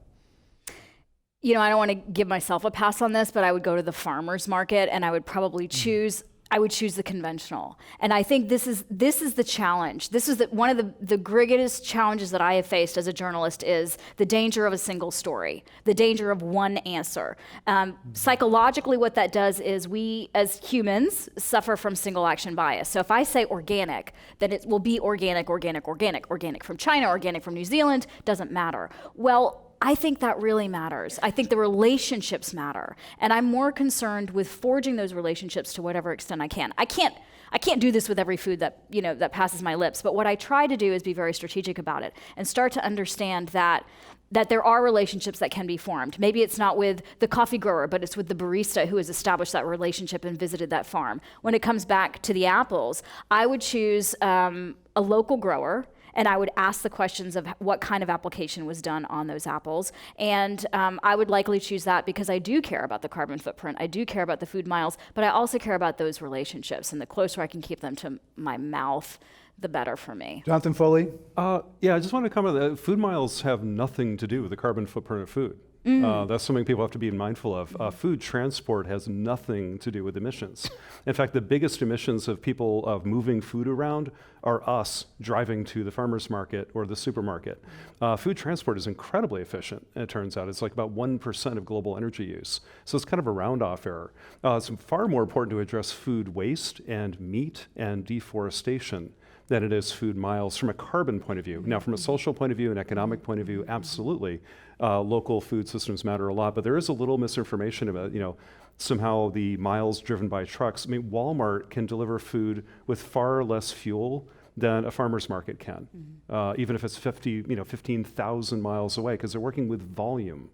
Speaker 2: I don't want to give myself a pass on this, but I would go to the farmer's market and I would probably choose the conventional. And I think this is the challenge. This is one of the greatest challenges that I have faced as a journalist is the danger of a single story, the danger of one answer. Psychologically, what that does is we as humans suffer from single action bias. So if I say organic, then it will be organic from China, organic from New Zealand, doesn't matter. Well, I think that really matters. I think the relationships matter. And I'm more concerned with forging those relationships to whatever extent I can. I can't do this with every food that passes my lips, but what I try to do is be very strategic about it and start to understand that there are relationships that can be formed. Maybe it's not with the coffee grower, but it's with the barista who has established that relationship and visited that farm. When it comes back to the apples, I would choose a local grower, and I would ask the questions of what kind of application was done on those apples. And I would likely choose that because I do care about the carbon footprint, I do care about the food miles, but I also care about those relationships. And the closer I can keep them to my mouth, the better for me.
Speaker 1: Jonathan Foley?
Speaker 4: Yeah, I just want to comment that food miles have nothing to do with the carbon footprint of food. That's something people have to be mindful of. Food transport has nothing to do with emissions. In fact, the biggest emissions of people of moving food around are us driving to the farmer's market or the supermarket. Food transport is incredibly efficient, it turns out. It's like about 1% of global energy use. So it's kind of a round-off error. It's far more important to address food waste and meat and deforestation than it is food miles from a carbon point of view. Now, from a social point of view, an economic point of view, absolutely. Local food systems matter a lot, but there is a little misinformation about, somehow the miles driven by trucks. I mean, Walmart can deliver food with far less fuel than a farmer's market can, even if it's 15,000 miles away, because they're working with volume.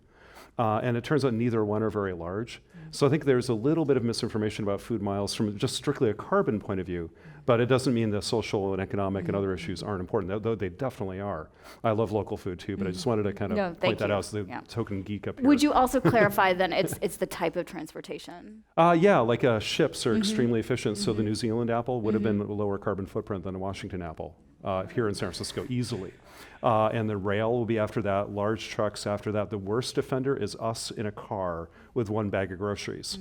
Speaker 4: And it turns out neither one are very large. So I think there's a little bit of misinformation about food miles from just strictly a carbon point of view, but it doesn't mean the social and economic and other issues aren't important, though they definitely are. I love local food too, but I just wanted to kind of point that out as the token geek up here.
Speaker 2: Would you also clarify then it's the type of transportation?
Speaker 4: Yeah, like ships are extremely efficient, so the New Zealand apple would have been a lower carbon footprint than a Washington apple here in San Francisco, easily. And the rail will be after that, large trucks after that. The worst offender is us in a car with one bag of groceries.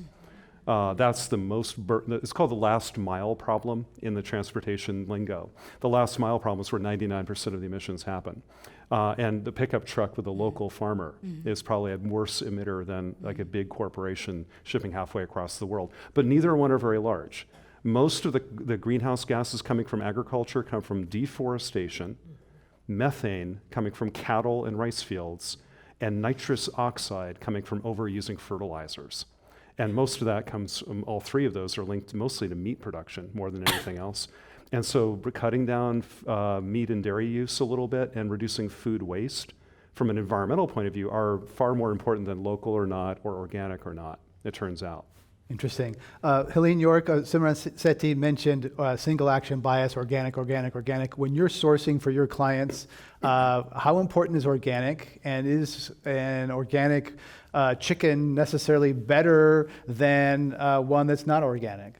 Speaker 4: That's the most, it's called the last mile problem in the transportation lingo. The last mile problem is where 99% of the emissions happen. And the pickup truck with a local farmer is probably a worse emitter than like a big corporation shipping halfway across the world. But neither one are very large. Most of the greenhouse gases coming from agriculture come from deforestation, methane coming from cattle and rice fields, and nitrous oxide coming from overusing fertilizers. And most of that comes, all three of those are linked mostly to meat production more than anything else. And so cutting down meat and dairy use a little bit and reducing food waste from an environmental point of view are far more important than local or not or organic or not, it turns out.
Speaker 1: Interesting. Helene York, Simran Sethi mentioned single action bias, organic. When you're sourcing for your clients, how important is organic? And is an organic chicken necessarily better than one that's not organic?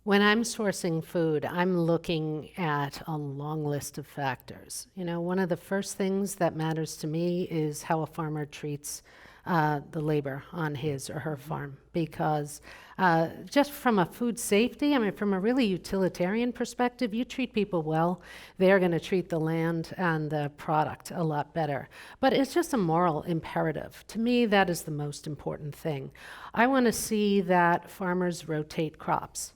Speaker 3: When I'm sourcing food, I'm looking at a long list of factors. You know, one of the first things that matters to me is how a farmer treats the labor on his or her farm, because just from a food safety, I mean, from a really utilitarian perspective, you treat people well, they're going to treat the land and the product a lot better. But it's just a moral imperative. To me, that is the most important thing. I want to see that farmers rotate crops.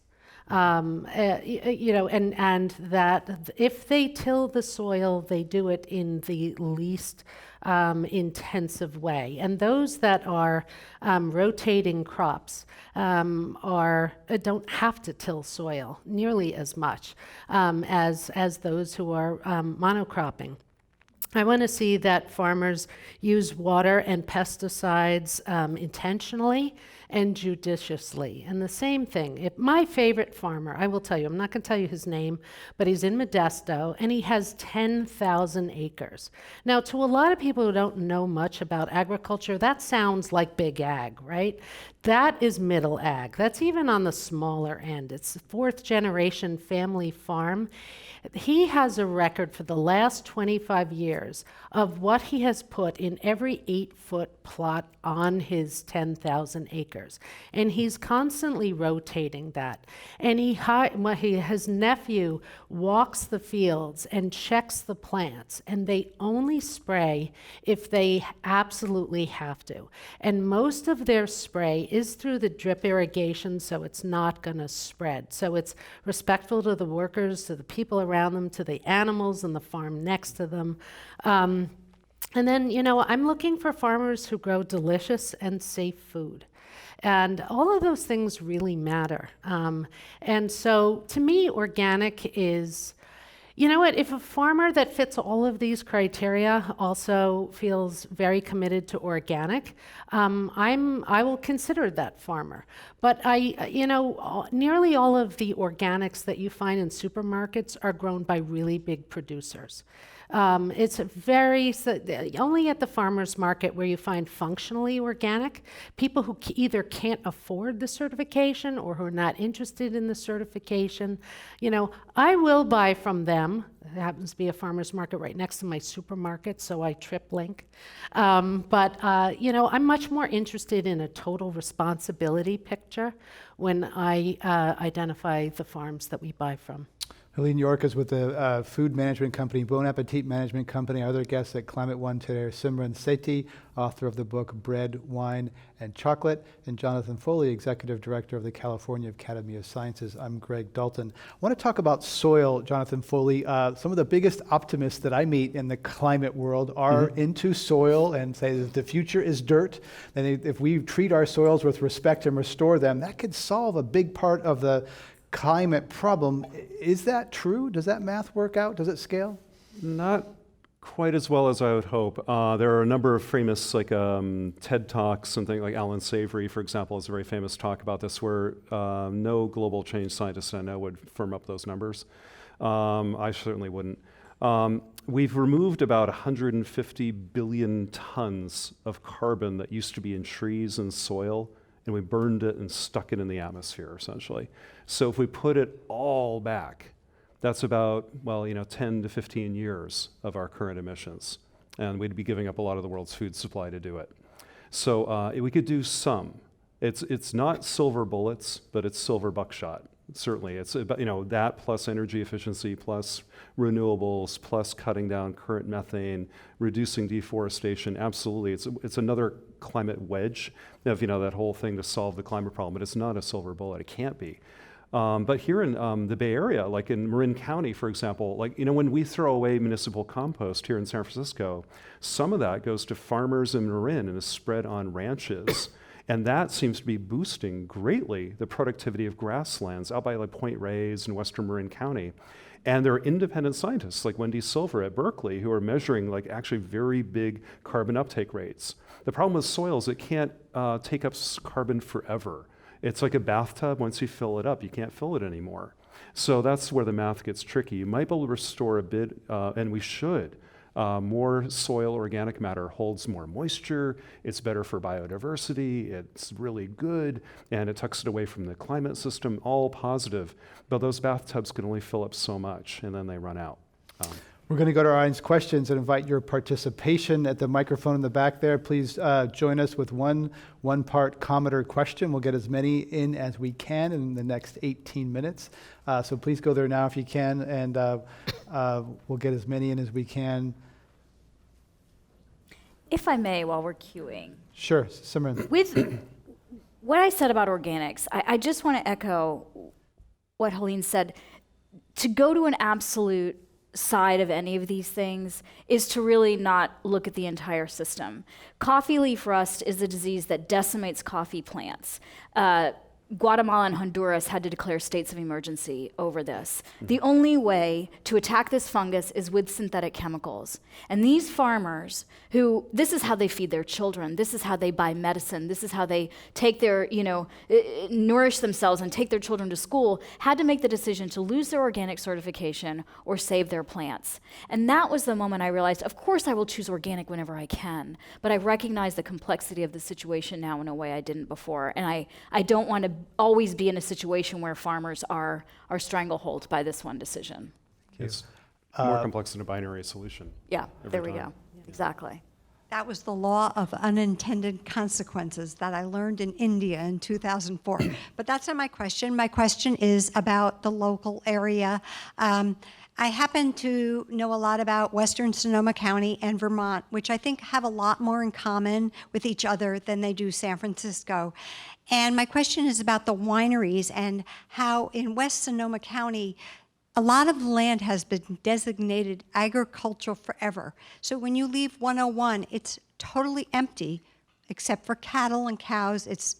Speaker 3: You know, and that if they till the soil, they do it in the least intensive way. And those that are rotating crops don't have to till soil nearly as much as those who are monocropping. I want to see that farmers use water and pesticides intentionally and judiciously. And the same thing, if my favorite farmer, I will tell you, I'm not going to tell you his name, but he's in Modesto and he has 10,000 acres. Now, to a lot of people who don't know much about agriculture, that sounds like big ag, right? That is middle ag. That's even on the smaller end. It's a fourth generation family farm. He has a record for the last 25 years of what he has put in every 8-foot plot on his 10,000 acres. And he's constantly rotating that. And his nephew walks the fields and checks the plants, and they only spray if they absolutely have to. And most of their spray is through the drip irrigation, so it's not going to spread. So it's respectful to the workers, to the people around them, to the animals and the farm next to them. And then, you know, I'm looking for farmers who grow delicious and safe food. And all of those things really matter. And so to me, organic is, you know what, if a farmer that fits all of these criteria also feels very committed to organic, I will consider that farmer. But nearly all of the organics that you find in supermarkets are grown by really big producers. It's only at the farmer's market where you find functionally organic, people who either can't afford the certification or who are not interested in the certification. You know, I will buy from them. There happens to be a farmer's market right next to my supermarket, so I trip link. But I'm much more interested in a total responsibility picture when I identify the farms that we buy from.
Speaker 1: Helene York is with the food management company, Bon Appetit Management Company. Our other guests at Climate One today are Simran Sethi, author of the book Bread, Wine, and Chocolate, and Jonathan Foley, executive director of the California Academy of Sciences. I'm Greg Dalton. I want to talk about soil, Jonathan Foley. Some of the biggest optimists that I meet in the climate world are into soil and say that the future is dirt. And if we treat our soils with respect and restore them, that could solve a big part of the climate problem. Is that true? Does that math work out? Does it scale?
Speaker 4: Not quite as well as I would hope. There are a number of famous TED Talks and things like Alan Savory, for example, is a very famous talk about this where no global change scientist I know would firm up those numbers. I certainly wouldn't. We've removed about 150 billion tons of carbon that used to be in trees and soil, and we burned it and stuck it in the atmosphere, essentially. So if we put it all back, that's about, 10 to 15 years of our current emissions. And we'd be giving up a lot of the world's food supply to do it. So we could do some. It's not silver bullets, but it's silver buckshot. Certainly, it's about, that plus energy efficiency, plus renewables, plus cutting down current methane, reducing deforestation. Absolutely, it's another climate wedge of that whole thing to solve the climate problem. But it's not a silver bullet. It can't be. But here in the Bay Area, like in Marin County, for example, when we throw away municipal compost here in San Francisco, some of that goes to farmers in Marin and is spread on ranches. And that seems to be boosting greatly the productivity of grasslands out by Point Reyes and Western Marin County. And there are independent scientists like Wendy Silver at Berkeley who are measuring actually very big carbon uptake rates. The problem with soil is it can't take up carbon forever. It's like a bathtub. Once you fill it up, you can't fill it anymore. So that's where the math gets tricky. You might be able to restore a bit, and we should. More soil organic matter holds more moisture, it's better for biodiversity, it's really good, and it tucks it away from the climate system, all positive. But those bathtubs can only fill up so much, and then they run out.
Speaker 1: We're going to go to our audience questions and invite your participation at the microphone in the back there. Please join us with one-part comment or question. We'll get as many in as we can in the next 18 minutes. So please go there now if you can, and we'll get as many in as we can.
Speaker 2: If I may, while we're queuing,
Speaker 1: Sure, Simran.
Speaker 2: with what I said about organics, I just want to echo what Helene said. To go to an absolute side of any of these things is to really not look at the entire system. Coffee leaf rust is a disease that decimates coffee plants. Guatemala and Honduras had to declare states of emergency over this. The only way to attack this fungus is with synthetic chemicals. And these farmers this is how they feed their children, this is how they buy medicine, this is how they take their, nourish themselves and take their children to school, had to make the decision to lose their organic certification or save their plants. And that was the moment I realized, of course I will choose organic whenever I can, but I recognize the complexity of the situation now in a way I didn't before. And I don't want to always be in a situation where farmers are stranglehold by this one decision.
Speaker 4: It's more complex than a binary solution.
Speaker 2: Yeah, there we
Speaker 4: time.
Speaker 2: go. Exactly.
Speaker 6: That was the law of unintended consequences that I learned in India in 2004. But that's not my question. My question is about the local area. I happen to know a lot about Western Sonoma County and Vermont, which I think have a lot more in common with each other than they do San Francisco. And my question is about the wineries and how in West Sonoma County, a lot of land has been designated agricultural forever. So when you leave 101, it's totally empty, except for cattle and cows. It's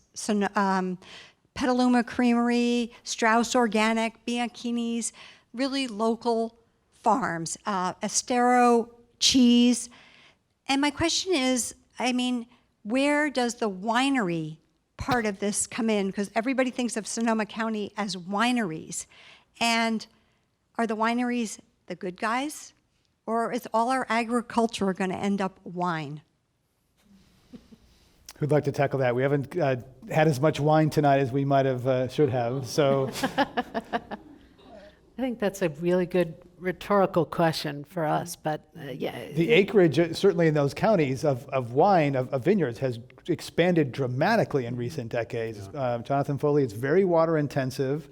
Speaker 6: Petaluma Creamery, Strauss Organic, Bianchini's, really local farms, Estero cheese. And my question is, where does the winery part of this come in? Because everybody thinks of Sonoma County as wineries. And are the wineries the good guys? Or is all our agriculture going to end up wine?
Speaker 1: Who'd like to tackle that? We haven't had as much wine tonight as we might have should have. So
Speaker 3: I think that's a really good rhetorical question for us, but yeah.
Speaker 1: the acreage, certainly in those counties of wine, of vineyards, has expanded dramatically in recent decades. Jonathan Foley, it's very water intensive.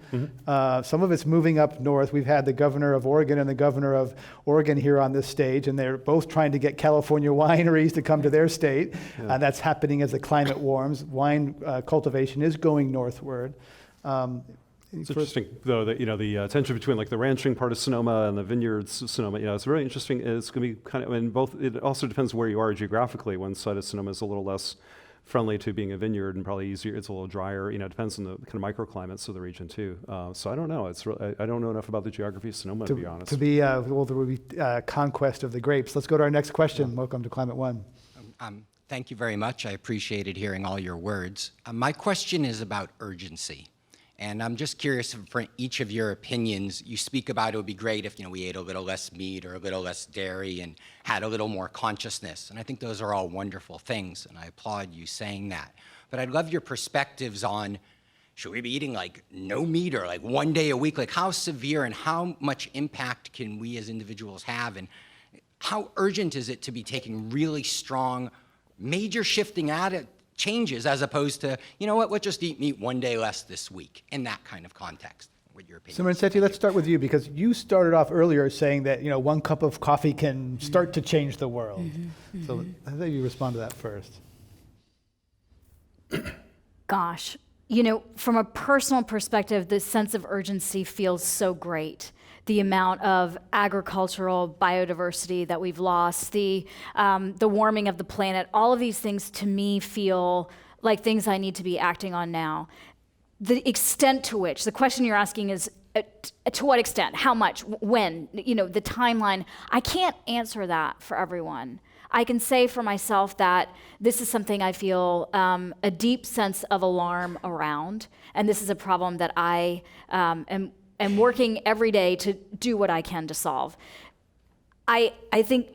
Speaker 1: Some of it's moving up north. We've had the governor of Oregon and the governor of Oregon here on this stage, and they're both trying to get California wineries to come to their state. That's happening as the climate warms. Wine cultivation is going northward.
Speaker 4: It's interesting, though, that the tension between like the ranching part of Sonoma and the vineyards of Sonoma. It's really interesting. It's going to be kind of in both. It also depends where you are geographically. One side of Sonoma is a little less friendly to being a vineyard and probably easier. It's a little drier. It depends on the kind of microclimates of the region too. So I don't know. I don't know enough about the geography of Sonoma to be honest.
Speaker 1: There will be conquest of the grapes. Let's go to our next question. Welcome to Climate One.
Speaker 7: Thank you very much. I appreciated hearing all your words. My question is about urgency. And I'm just curious for each of your opinions. You speak about it would be great if we ate a little less meat or a little less dairy and had a little more consciousness. And I think those are all wonderful things, and I applaud you saying that. But I'd love your perspectives on, should we be eating like no meat or like one day a week? Like how severe and how much impact can we as individuals have? And how urgent is it to be taking really strong, major shifting changes as opposed to, let's just eat meat one day less this week in that kind of context? With your opinion.
Speaker 1: Simran Sethi, let's start with you because you started off earlier saying that, one cup of coffee can start to change the world. So I think you respond to that first.
Speaker 2: Gosh, from a personal perspective, the sense of urgency feels so great. The amount of agricultural biodiversity that we've lost, the warming of the planet, all of these things to me feel like things I need to be acting on now. The extent to which, the question you're asking is, to what extent, how much, when, the timeline, I can't answer that for everyone. I can say for myself that this is something I feel a deep sense of alarm around, and this is a problem that I am working every day to do what I can to solve. I think,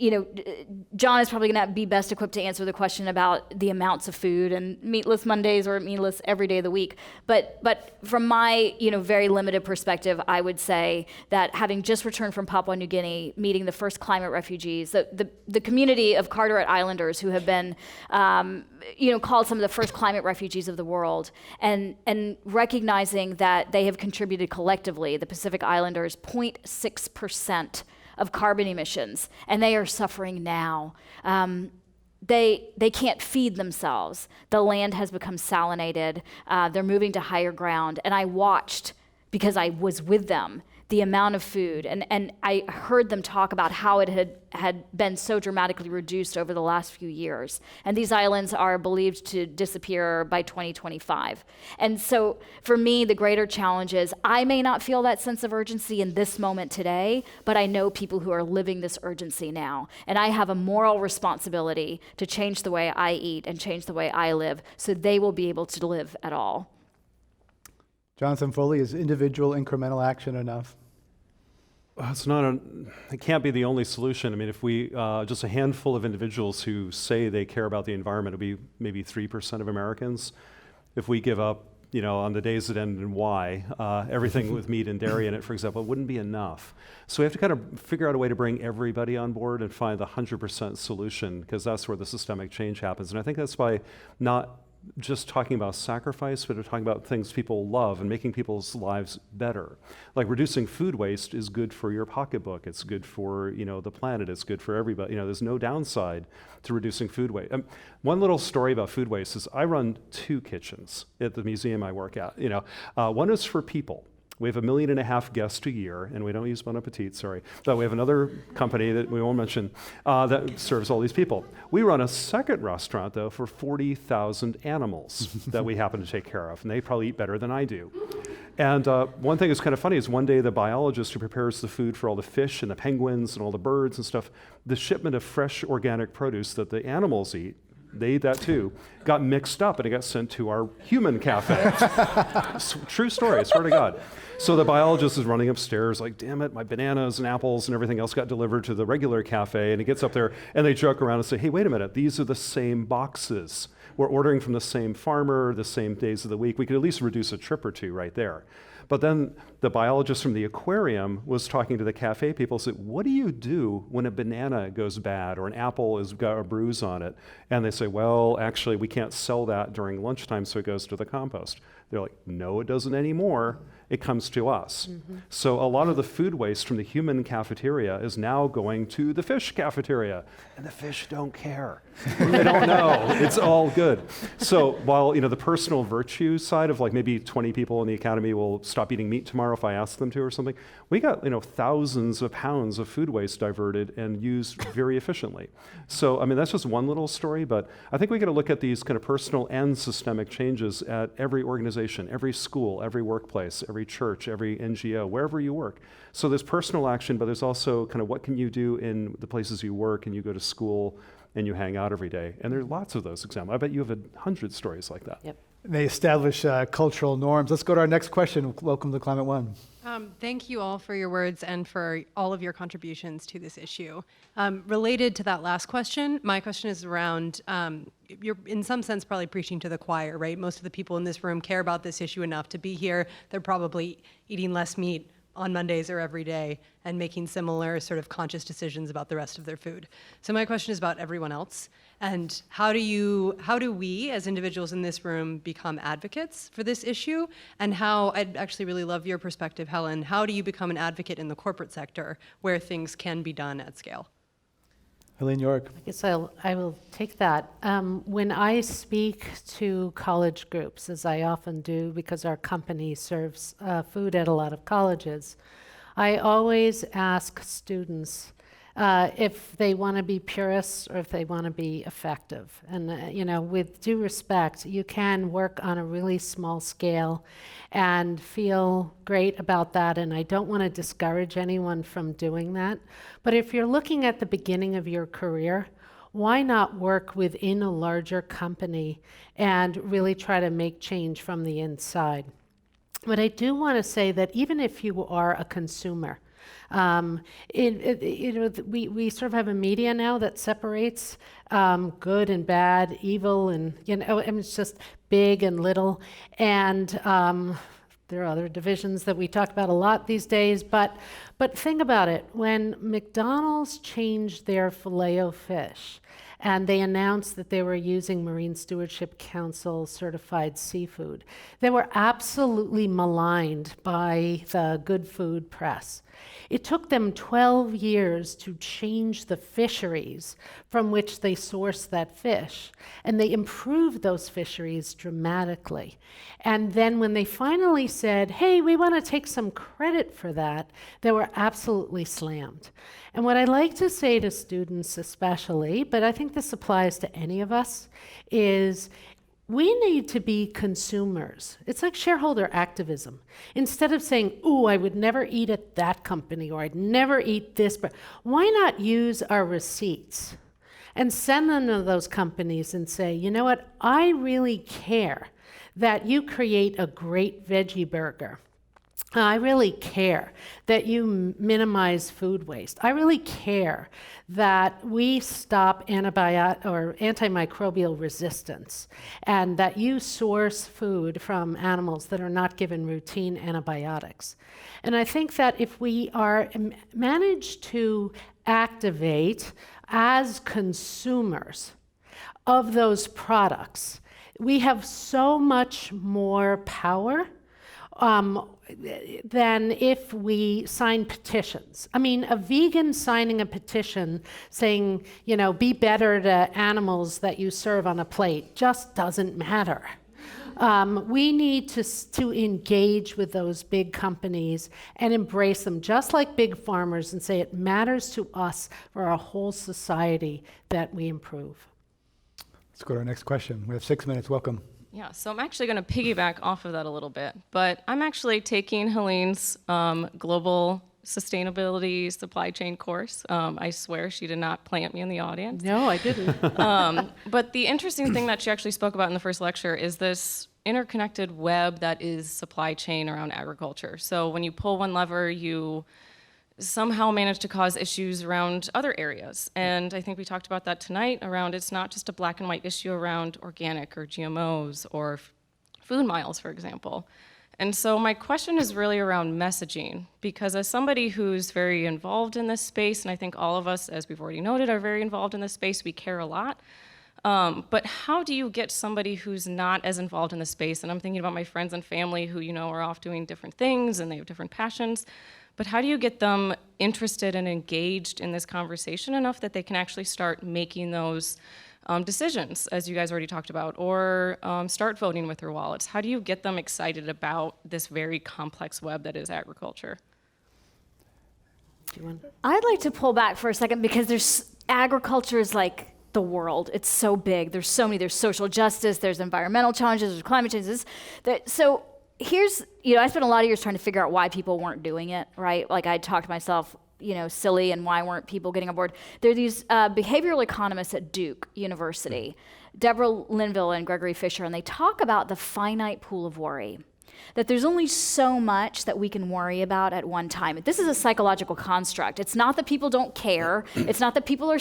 Speaker 2: John is probably going to be best equipped to answer the question about the amounts of food and meatless Mondays or meatless every day of the week. But from my, very limited perspective, I would say that having just returned from Papua New Guinea, meeting the first climate refugees, the community of Carteret Islanders who have been, called some of the first climate refugees of the world, and recognizing that they have contributed collectively, the Pacific Islanders, 0.6% of carbon emissions, and they are suffering now. They can't feed themselves. The land has become salinated. They're moving to higher ground. And I watched, because I was with them, the amount of food. And I heard them talk about how it had been so dramatically reduced over the last few years. And these islands are believed to disappear by 2025. And so for me, the greater challenge is I may not feel that sense of urgency in this moment today, but I know people who are living this urgency now. And I have a moral responsibility to change the way I eat and change the way I live so they will be able to live at all.
Speaker 1: Jonathan Foley, is individual incremental action enough?
Speaker 4: It can't be the only solution. I mean, if we, just a handful of individuals who say they care about the environment, it'll be maybe 3% of Americans. If we give up, on the days that end in Y, everything with meat and dairy in it, for example, it wouldn't be enough. So we have to kind of figure out a way to bring everybody on board and find the 100% solution, because that's where the systemic change happens. And I think that's by not just talking about sacrifice, but talking about things people love and making people's lives better. Like reducing food waste is good for your pocketbook. It's good for the planet. It's good for everybody. There's no downside to reducing food waste. One little story about food waste is I run 2 kitchens at the museum I work at. One is for people. We have 1.5 million guests a year, and we don't use Bon Appetit, sorry. But we have another company that we won't mention that serves all these people. We run a second restaurant, though, for 40,000 animals that we happen to take care of, and they probably eat better than I do. And one thing that's kind of funny is one day the biologist who prepares the food for all the fish and the penguins and all the birds and stuff, the shipment of fresh organic produce that the animals eat, they eat that too, got mixed up and it got sent to our human cafe. True story, I swear to God. So the biologist is running upstairs like, damn it, my bananas and apples and everything else got delivered to the regular cafe, and he gets up there and they joke around and say, hey, wait a minute, these are the same boxes. We're ordering from the same farmer, the same days of the week. We could at least reduce a trip or two right there. But then the biologist from the aquarium was talking to the cafe people, said, what do you do when a banana goes bad or an apple has got a bruise on it? And they say, well, actually, we can't sell that during lunchtime, so it goes to the compost. They're like, no, it doesn't anymore. It comes to us. Mm-hmm. So a lot of the food waste from the human cafeteria is now going to the fish cafeteria, and the fish don't care. They don't know. It's all good. So while the personal virtue side of like maybe 20 people in the academy will stop eating meat tomorrow if I ask them to or something, we got thousands of pounds of food waste diverted and used very efficiently. So I mean that's just one little story, but I think we got to look at these kind of personal and systemic changes at every organization, every school, every workplace, every church, every NGO, wherever you work. So there's personal action, but there's also kind of what can you do in the places you work and you go to school and you hang out every day. And there are lots of those examples. I bet you have 100 stories like that.
Speaker 3: Yep.
Speaker 1: They establish cultural norms. Let's go to our next question. Welcome to Climate One.
Speaker 8: Thank you all for your words and for all of your contributions to this issue. Related to that last question, my question is around, you're in some sense probably preaching to the choir, right? Most of the people in this room care about this issue enough to be here. They're probably eating less meat on Mondays or every day and making similar sort of conscious decisions about the rest of their food. So my question is about everyone else. And how do we as individuals in this room become advocates for this issue? And I'd actually really love your perspective, Helen, how do you become an advocate in the corporate sector where things can be done at scale?
Speaker 1: Helene York.
Speaker 3: I guess I will take that. When I speak to college groups, as I often do because our company serves food at a lot of colleges, I always ask students if they want to be purists or if they want to be effective. And with due respect, you can work on a really small scale and feel great about that, and I don't want to discourage anyone from doing that. But if you're looking at the beginning of your career, why not work within a larger company and really try to make change from the inside? But I do want to say that even if you are a consumer, we sort of have a media now that separates good and bad, evil and, and it's just big and little. And there are other divisions that we talk about a lot these days, but think about it. When McDonald's changed their Filet-O-Fish and they announced that they were using Marine Stewardship Council certified seafood, they were absolutely maligned by the good food press. It took them 12 years to change the fisheries from which they source that fish, and they improved those fisheries dramatically. And then when they finally said, hey, we want to take some credit for that, they were absolutely slammed. And what I like to say to students especially, but I think this applies to any of us, is we need to be consumers. It's like shareholder activism. Instead of saying, ooh, I would never eat at that company, or I'd never eat this, but why not use our receipts and send them to those companies and say, you know what, I really care that you create a great veggie burger. I really care that you minimize food waste. I really care that we stop antimicrobial resistance and that you source food from animals that are not given routine antibiotics. And I think that if we are manage to activate as consumers of those products, we have so much more power than if we sign petitions. I mean, a vegan signing a petition saying, be better to animals that you serve on a plate just doesn't matter. We need to engage with those big companies and embrace them just like big farmers and say it matters to us for our whole society that we improve.
Speaker 1: Let's go to our next question. We have 6 minutes. Welcome.
Speaker 9: Yeah, so I'm actually going to piggyback off of that a little bit, but I'm actually taking Helene's global sustainability supply chain course. I swear she did not plant me in the audience.
Speaker 3: No, I didn't.
Speaker 9: But the interesting thing that she actually spoke about in the first lecture is this interconnected web that is supply chain around agriculture. So when you pull one lever, you somehow manage to cause issues around other areas. And I think we talked about that tonight around it's not just a black and white issue around organic or GMOs or food miles, for example. And so my question is really around messaging, because as somebody who's very involved in this space, and I think all of us, as we've already noted, are very involved in this space, we care a lot. But how do you get somebody who's not as involved in the space? And I'm thinking about my friends and family who, are off doing different things and they have different passions. But how do you get them interested and engaged in this conversation enough that they can actually start making those decisions, as you guys already talked about, or start voting with their wallets? How do you get them excited about this very complex web that is agriculture?
Speaker 2: I'd like to pull back for a second because agriculture is like the world. It's so big. There's social justice, there's environmental challenges, there's climate changes. So here's, I spent a lot of years trying to figure out why people weren't doing it, right? Like I talked myself, silly, and why weren't people getting on board? There are these behavioral economists at Duke University, Deborah Linville and Gregory Fisher, and they talk about the finite pool of worry. That there's only so much that we can worry about at one time. This is a psychological construct. It's not that people don't care. It's not that people are,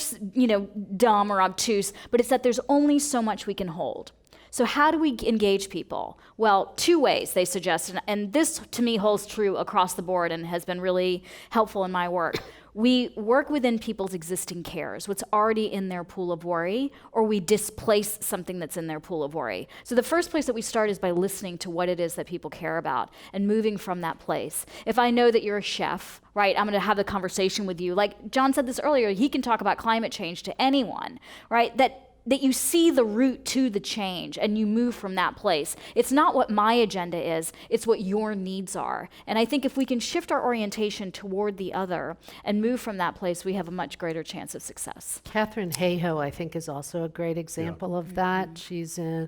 Speaker 2: dumb or obtuse, but it's that there's only so much we can hold. So how do we engage people? Well, 2 ways they suggest, and this to me holds true across the board and has been really helpful in my work. We work within people's existing cares, what's already in their pool of worry, or we displace something that's in their pool of worry. So the first place that we start is by listening to what it is that people care about and moving from that place. If I know that you're a chef, right, I'm gonna have the conversation with you. Like John said this earlier, he can talk about climate change to anyone, right? That you see the route to the change and you move from that place. It's not what my agenda is, it's what your needs are. And I think if we can shift our orientation toward the other and move from that place, we have a much greater chance of success.
Speaker 3: Katharine Hayhoe, I think, is also a great example of that. She's a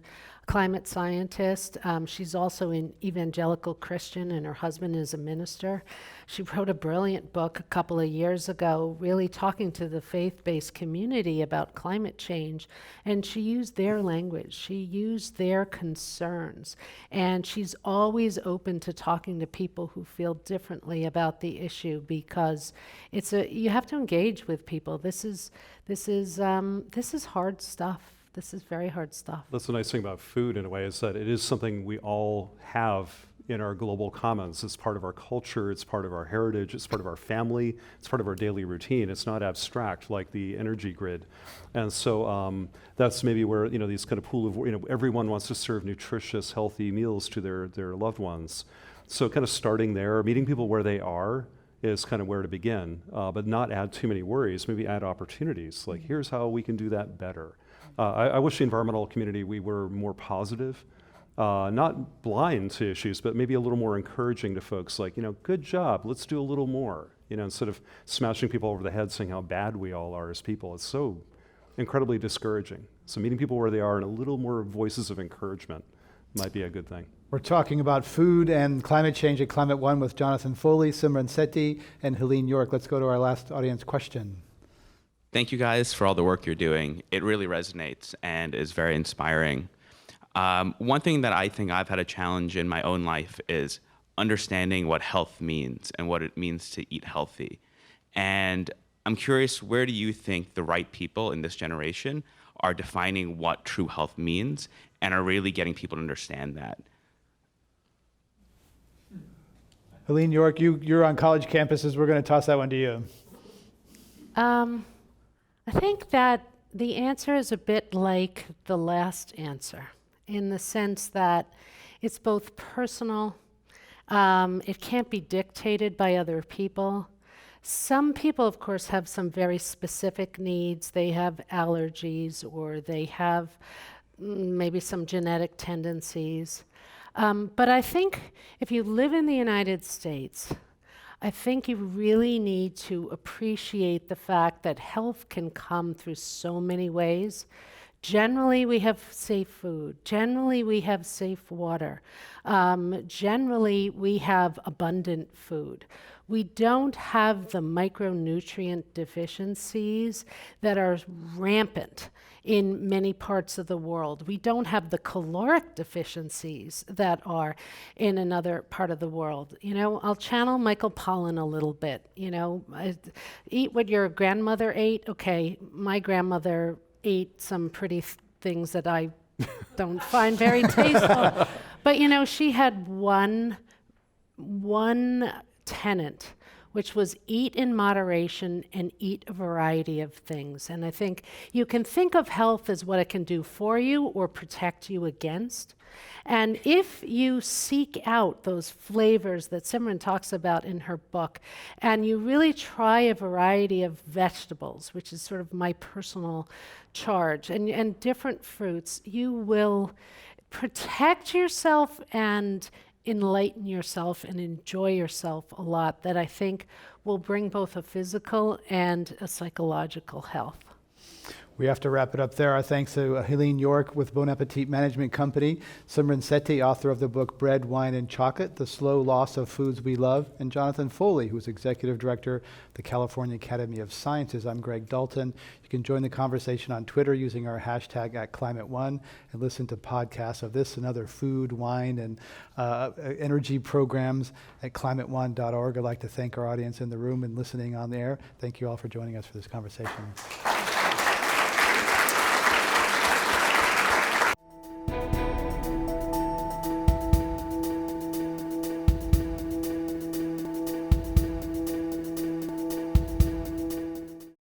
Speaker 3: climate scientist. She's also an evangelical Christian, and her husband is a minister. She wrote a brilliant book a couple of years ago, really talking to the faith-based community about climate change, and she used their language. She used their concerns, and she's always open to talking to people who feel differently about the issue, because you have to engage with people. This is hard stuff. This is very hard stuff.
Speaker 4: That's the nice thing about food, in a way, is that it is something we all have in our global commons. It's part of our culture, it's part of our heritage, it's part of our family, it's part of our daily routine. It's not abstract like the energy grid. And so that's maybe where, these kind of pool of, everyone wants to serve nutritious, healthy meals to their loved ones. So kind of starting there, meeting people where they are, is kind of where to begin, but not add too many worries, maybe add opportunities. Like, here's how we can do that better. I wish the environmental community, we were more positive, not blind to issues, but maybe a little more encouraging to folks, like, good job, let's do a little more, instead of smashing people over the head saying how bad we all are as people. It's so incredibly discouraging. So meeting people where they are and a little more voices of encouragement might be a good thing.
Speaker 1: We're talking about food and climate change at Climate One with Jonathan Foley, Simran Sethi, and Helene York. Let's go to our last audience question.
Speaker 10: Thank you guys for all the work you're doing. It really resonates and is very inspiring. One thing that I think I've had a challenge in my own life is understanding what health means and what it means to eat healthy. And I'm curious, where do you think the right people in this generation are defining what true health means and are really getting people to understand that?
Speaker 1: Helene York, you're on college campuses. We're going to toss that one to you.
Speaker 3: I think that the answer is a bit like the last answer, in the sense that it's both personal, it can't be dictated by other people. Some people, of course, have some very specific needs. They have allergies, or they have maybe some genetic tendencies. But I think if you live in the United States, I think you really need to appreciate the fact that health can come through so many ways. Generally, we have safe food. Generally, we have safe water. Generally, we have abundant food. We don't have the micronutrient deficiencies that are rampant in many parts of the world. We don't have the caloric deficiencies that are in another part of the world. I'll channel Michael Pollan a little bit. Eat what your grandmother ate. Okay, my grandmother ate some pretty things that I don't find very tasteful. But she had one tenet, which was eat in moderation and eat a variety of things. And I think you can think of health as what it can do for you or protect you against. And if you seek out those flavors that Simran talks about in her book, and you really try a variety of vegetables, which is sort of my personal charge, and different fruits, you will protect yourself and enlighten yourself and enjoy yourself a lot, that I think will bring both a physical and a psychological health.
Speaker 1: We have to wrap it up there. Our thanks to Helene York with Bon Appetit Management Company, Simran Sethi, author of the book Bread, Wine, and Chocolate, The Slow Loss of Foods We Love, and Jonathan Foley, who is Executive Director of the California Academy of Sciences. I'm Greg Dalton. You can join the conversation on Twitter using our hashtag @ClimateOne and listen to podcasts of this and other food, wine, and energy programs at climateone.org. I'd like to thank our audience in the room and listening on the air. Thank you all for joining us for this conversation.